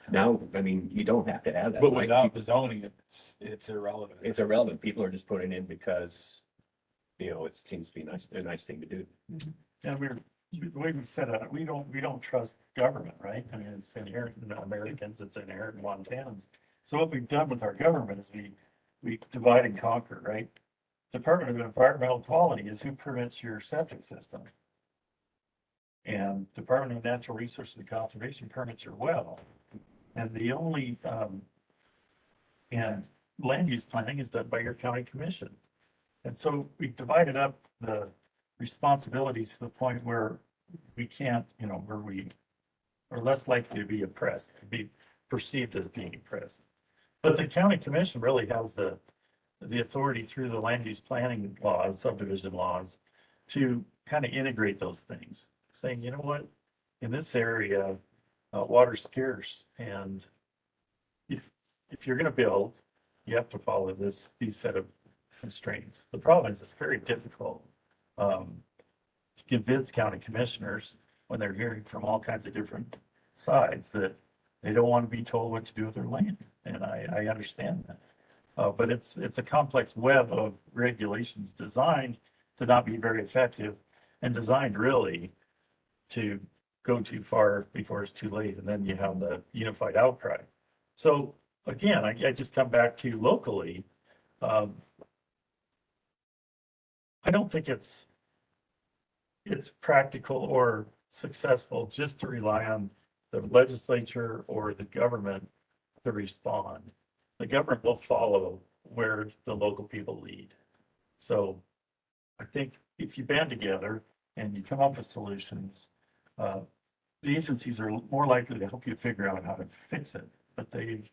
Now, you don't have to have that. But Like, without the zoning, it's irrelevant. it's irrelevant. People are just putting in because, it seems to be a nice thing to do. And the way we set it, we don't trust government, right? I mean, it's inherent in Americans, it's inherent in Montans. So what we've done with our government is we divide and conquer, right? Department of Environmental Quality is who permits your septic system. And Department of Natural Resources and Conservation permits your well. And the only, and land use planning is done by your county commission. And so we divided up the responsibilities to the point where we can't, where we are less likely to be oppressed, to be perceived as being oppressed. But the county commission really has the authority through the land use planning laws, subdivision laws, to kind of integrate those things, saying, you know what, in this area, water's scarce, and if you're going to build, you have to follow these set of constraints. The problem is it's very difficult to convince county commissioners when they're hearing from all kinds of different sides that they don't want to be told what to do with their land, and I understand that. But it's a complex web of regulations designed to not be very effective and designed really to go too far before it's too late. And then you have the unified outcry. So again, I just come back to locally. I don't think it's practical or successful just to rely on the legislature or the government to respond. The government will follow where the local people lead. So I think if you band together and you come up with solutions, the agencies are more likely to help you figure out how to fix it, but they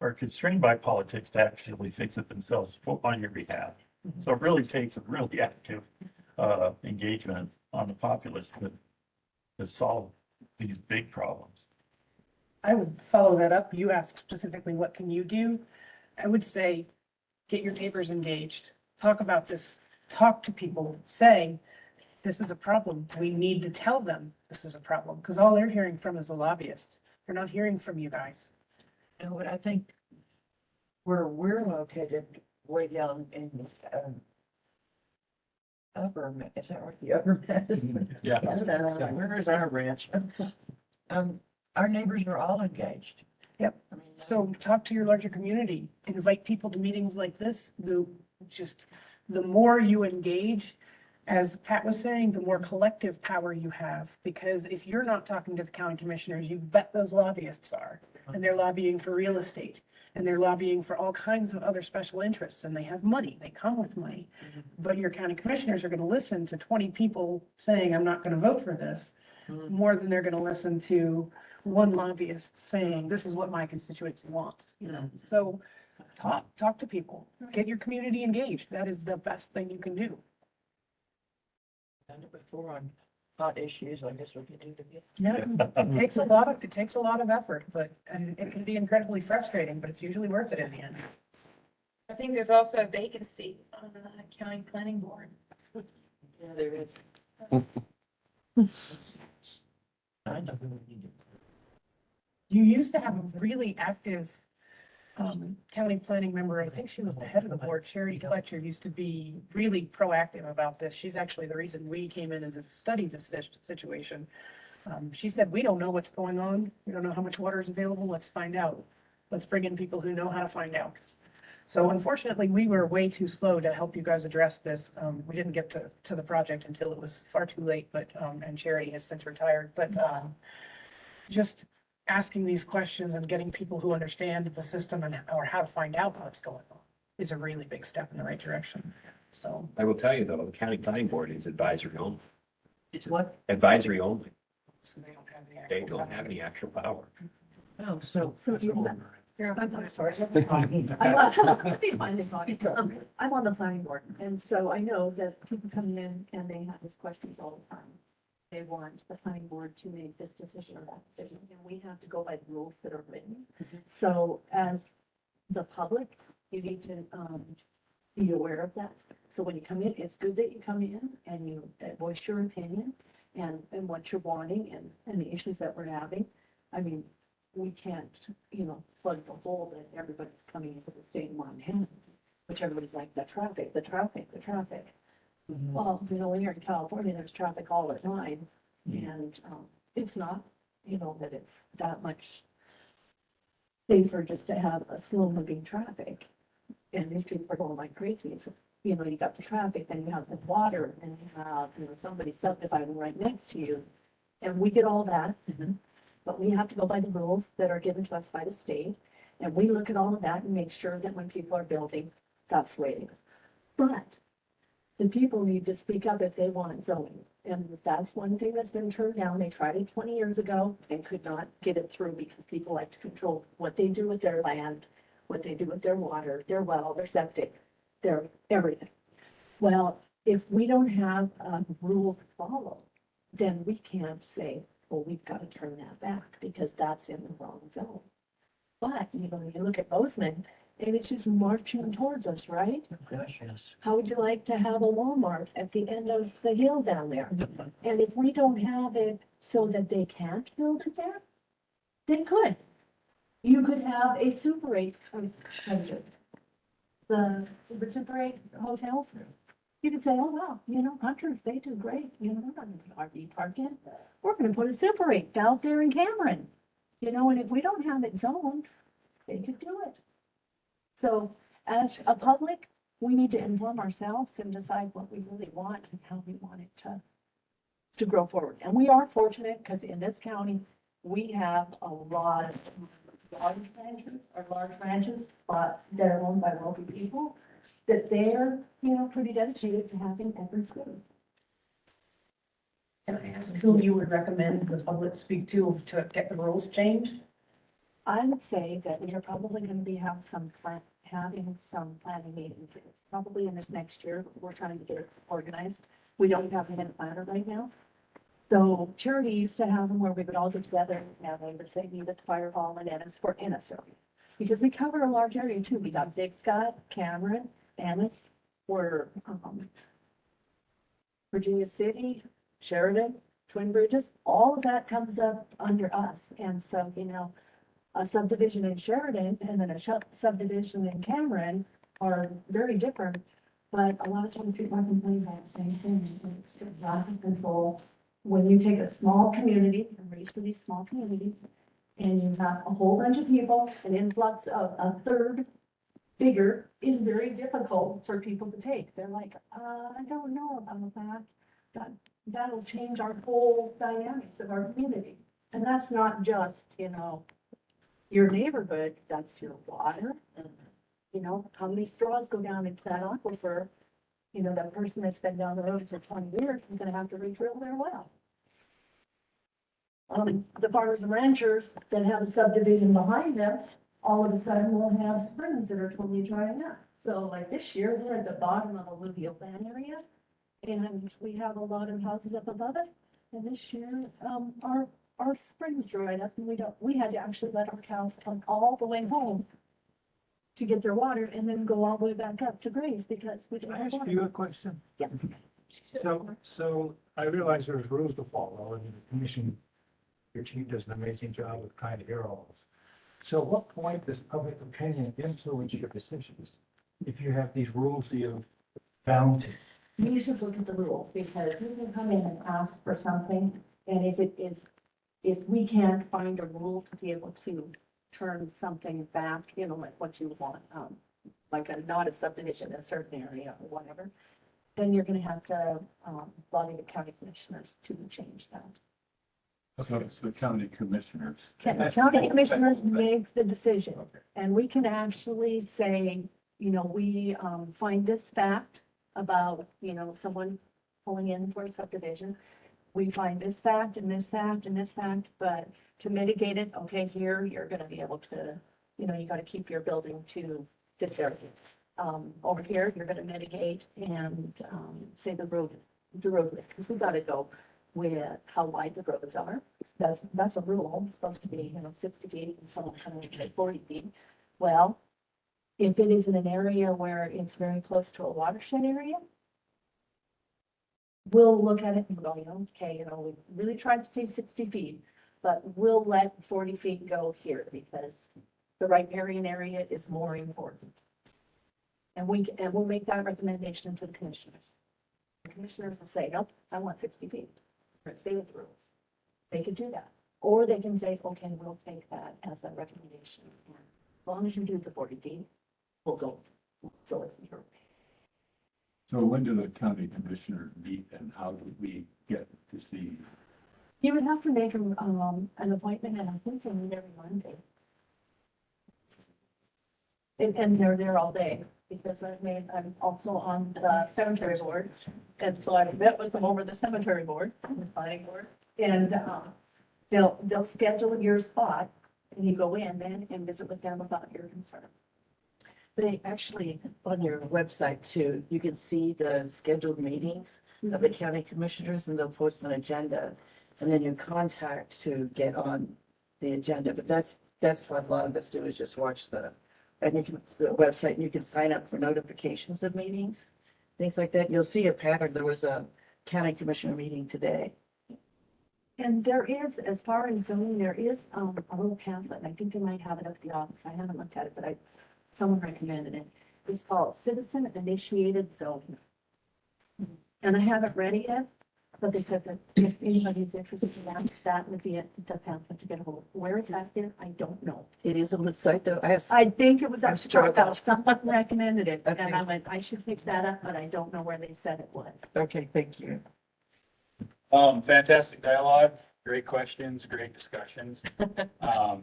are constrained by politics to actually fix it themselves on your behalf. So it really takes a really active engagement on the populace to solve these big problems. I would follow that up. You asked specifically, what can you do? I would say, get your neighbors engaged. Talk about this. Talk to people. Say, this is a problem. We need to tell them this is a problem, because all they're hearing from is the lobbyists. They're not hearing from you guys. No, but I think where we're located, way down in this, is that right? The upper Madison? Yeah. Where is our ranch? Our neighbors are all engaged. Yep. I mean, So talk to your larger community, invite people to meetings like this. The more you engage, as Pat was saying, the more collective power you have. Because if you're not talking to the county commissioners, you bet those lobbyists are. And they're lobbying for real estate. And they're lobbying for all kinds of other special interests. And they have money. They come with money. But your county commissioners are going to listen to 20 people saying, I'm not going to vote for this, more than they're going to listen to one lobbyist saying, this is what my constituency wants. So talk to people, get your community engaged. That is the best thing you can do. done it before on hot issues, I guess we can do it again. Yeah, it takes a lot of effort, and it can be incredibly frustrating, but it's usually worth it in the end. I think there's also a vacancy on the county planning board. Yeah, there is. I know who we need to. You used to have a really active county planning member. I think she was the head of the board. Sherry Fletcher used to be really proactive about this. She's actually the reason we came in and to study this situation. She said, we don't know what's going on. We don't know how much water is available. Let's find out. Let's bring in people who know how to find out. So unfortunately, we were way too slow to help you guys address this. We didn't get to the project until it was far too late, but and Sherry has since retired. But just asking these questions and getting people who understand the system and or how to find out what's going on is a really big step in the right direction. So I will tell you though, the county planning board is advisory only, It's what? advisory only. they don't have the They actual don't have any actual power. Oh, so. So you, I'm sorry. I'm on the planning board, and so I know that people come in and they have these questions all the time. They want the planning board to make this decision or that decision, and we have to go by the rules that are written. So as the public, you need to be aware of that. So when you come in, it's good that you come in and you voice your opinion and what you're wanting and the issues that we're having. I mean, we can't, plug the hole that everybody's coming into the state in one hand, which everybody's like, the traffic. Well, when you're in California, there's traffic all the time, and it's not, that it's that much safer just to have a slow moving traffic. And these people are going like crazy. So, you know, you got the traffic, then you have the water, and you have, you know, somebody subdividing right next to you. And we get all that, but we have to go by the rules that are given to us by the state. And we look at all of that and make sure that when people are building, that's the way it is. But the people need to speak up if they want zoning. And that's one thing that's been turned down. They tried it 20 years ago and could not get it through because people like to control what they do with their land, what they do with their water, their well, their septic, their everything. Well, if we don't have rules to follow, then we can't say, well, we've got to turn that back because that's in the wrong zone. But, you know, you look at Bozeman, and it's just marching towards us, right? Gosh, yes. How would you like to have a Walmart at the end of the hill down there? And if we don't have it so that they can't build it there, they could. You could have a Super 8, the Super 8 hotels. You could say, oh, wow, you know, Hunters, they do great. You know, they're not RV parking. We're going to put a Super 8 out there in Cameron. You know, and if we don't have it zoned, they could do it. So as a public, we need to inform ourselves and decide what we really want and how we want it to grow forward. And we are fortunate because in this county, we have a lot of large ranches, but they're owned by wealthy people, that they're, you know, pretty dedicated to having open schools. Can I ask who you would recommend the public speak to get the rules changed? I would say that we are probably going to be having some planning meetings, probably in this next year. We're trying to get it organized. We don't have a planner right now. So Charity used to have them where we would all get together and they would say, meet at the fire hall in Ennis for Ennis area. Because we cover a large area too. We got Big Sky, Cameron, Ennis, we're Virginia City, Sheridan, Twin Bridges, all of that comes up under us. And so, you know, a subdivision in Sheridan and then a subdivision in Cameron are very different. But a lot of times people are complaining about the same thing. It's lack of control. When you take a small community and raise to these small communities and you have a whole bunch of people, an influx of a third bigger is very difficult for people to take. They're like, I don't know about that. That'll change our whole dynamics of our community. And that's not just, you know, your neighborhood, that's your water. You know, how many straws go down into that aquifer? You know, that person that's been down the road for 20 years is gonna have to re-drill their well. The farmers and ranchers that have a subdivision behind them, all of a sudden will have springs that are totally drying up. So like this year, we're at the bottom of alluvial fan area, and we have a lot of houses up above us. And this year, our springs dried up, and we had to actually let our cows come all the way home to get their water and then go all the way back up to graze because we didn't Can I have ask water. you a question? Yes. So I realize there's rules to follow and the commission, your team does an amazing job of trying to hear all this. So at what point does public opinion influence your decisions? If you have these rules that you've found, You should look at the rules because you can come in and ask for something. And if we can't find a rule to be able to turn something back, you know, like what you want, like not a subdivision in a certain area or whatever, then you're gonna have to, lobby the county commissioners to change that. So it's the county commissioners. County commissioners make the decision, and we can actually say, you know, we, find this fact about, you know, someone pulling in for a subdivision. We find this fact and this fact and this fact, but to mitigate it, okay, here, you're gonna be able to, you know, you gotta keep your building to this area. Over here, you're gonna mitigate and, say the road width, because we gotta go with how wide the roads are. That's a rule. It's supposed to be, you know, 60 feet and someone coming in at 40 feet. Well, if it is in an area where it's very close to a watershed area, we'll look at it and go, you know, okay, you know, we really tried to stay 60 feet, but we'll let 40 feet go here because the riparian area is more important. And we'll make that recommendation to the commissioners. The commissioners will say, nope, I want 60 feet. Or stay with the rules. They could do that. Or they can say, okay, we'll take that as a recommendation. And as long as you do the 40D, we'll go. So it's your. So when do the county commissioners meet and how do we get to see? You would have to make an appointment, and I think they meet every Monday. And they're there all day, because I'm also on the cemetery board, and so I met with them over the cemetery board, the planning board, and they'll schedule your spot, and you go in then and visit with them about your concern. They actually, on your website too, you can see the scheduled meetings of the county commissioners, and they'll post an agenda. And then you contact to get on the agenda, but that's what a lot of us do, is just watch the website, and you can sign up for notifications of meetings, things like that. You'll see a pattern. There was a county commissioner meeting today. And there is, as far as zoning, there is a little pamphlet, and I think they might have it at the office. I haven't looked at it, but someone recommended it. It's called Citizen Initiated Zoning. And I haven't read it yet, but they said that if anybody's interested in that, that would be the pamphlet to get a hold of. Where it's at there, I don't know. It is on the site though. I think it was I'm at sure Starbucks. Someone recommended it, Okay. and I went, I should pick that up, but I don't know where they said it was. Okay, thank you. Fantastic dialogue, great questions, great discussions.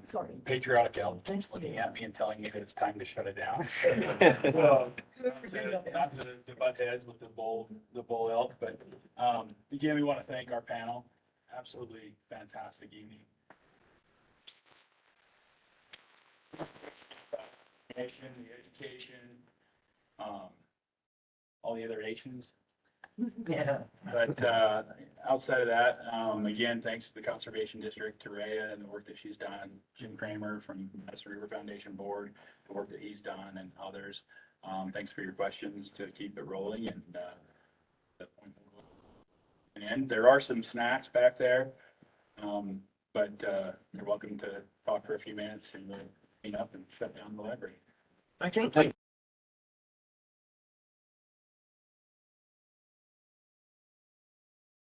Sorry. Patriotic elders looking at me and telling me that it's time to shut it down. Not to butt heads with the bull elk, but, again, we want to thank our panel. Absolutely fantastic evening. The education, all the other H's. Yeah. But outside of that, again, thanks to the Conservation District, to Rhea and the work that she's done, Jim Kramer from Madison River Foundation Board, the work that he's done, and others. Thanks for your questions to keep it rolling. And there are some snacks back there, but you're welcome to talk for a few minutes and we'll clean up and shut down the library. I think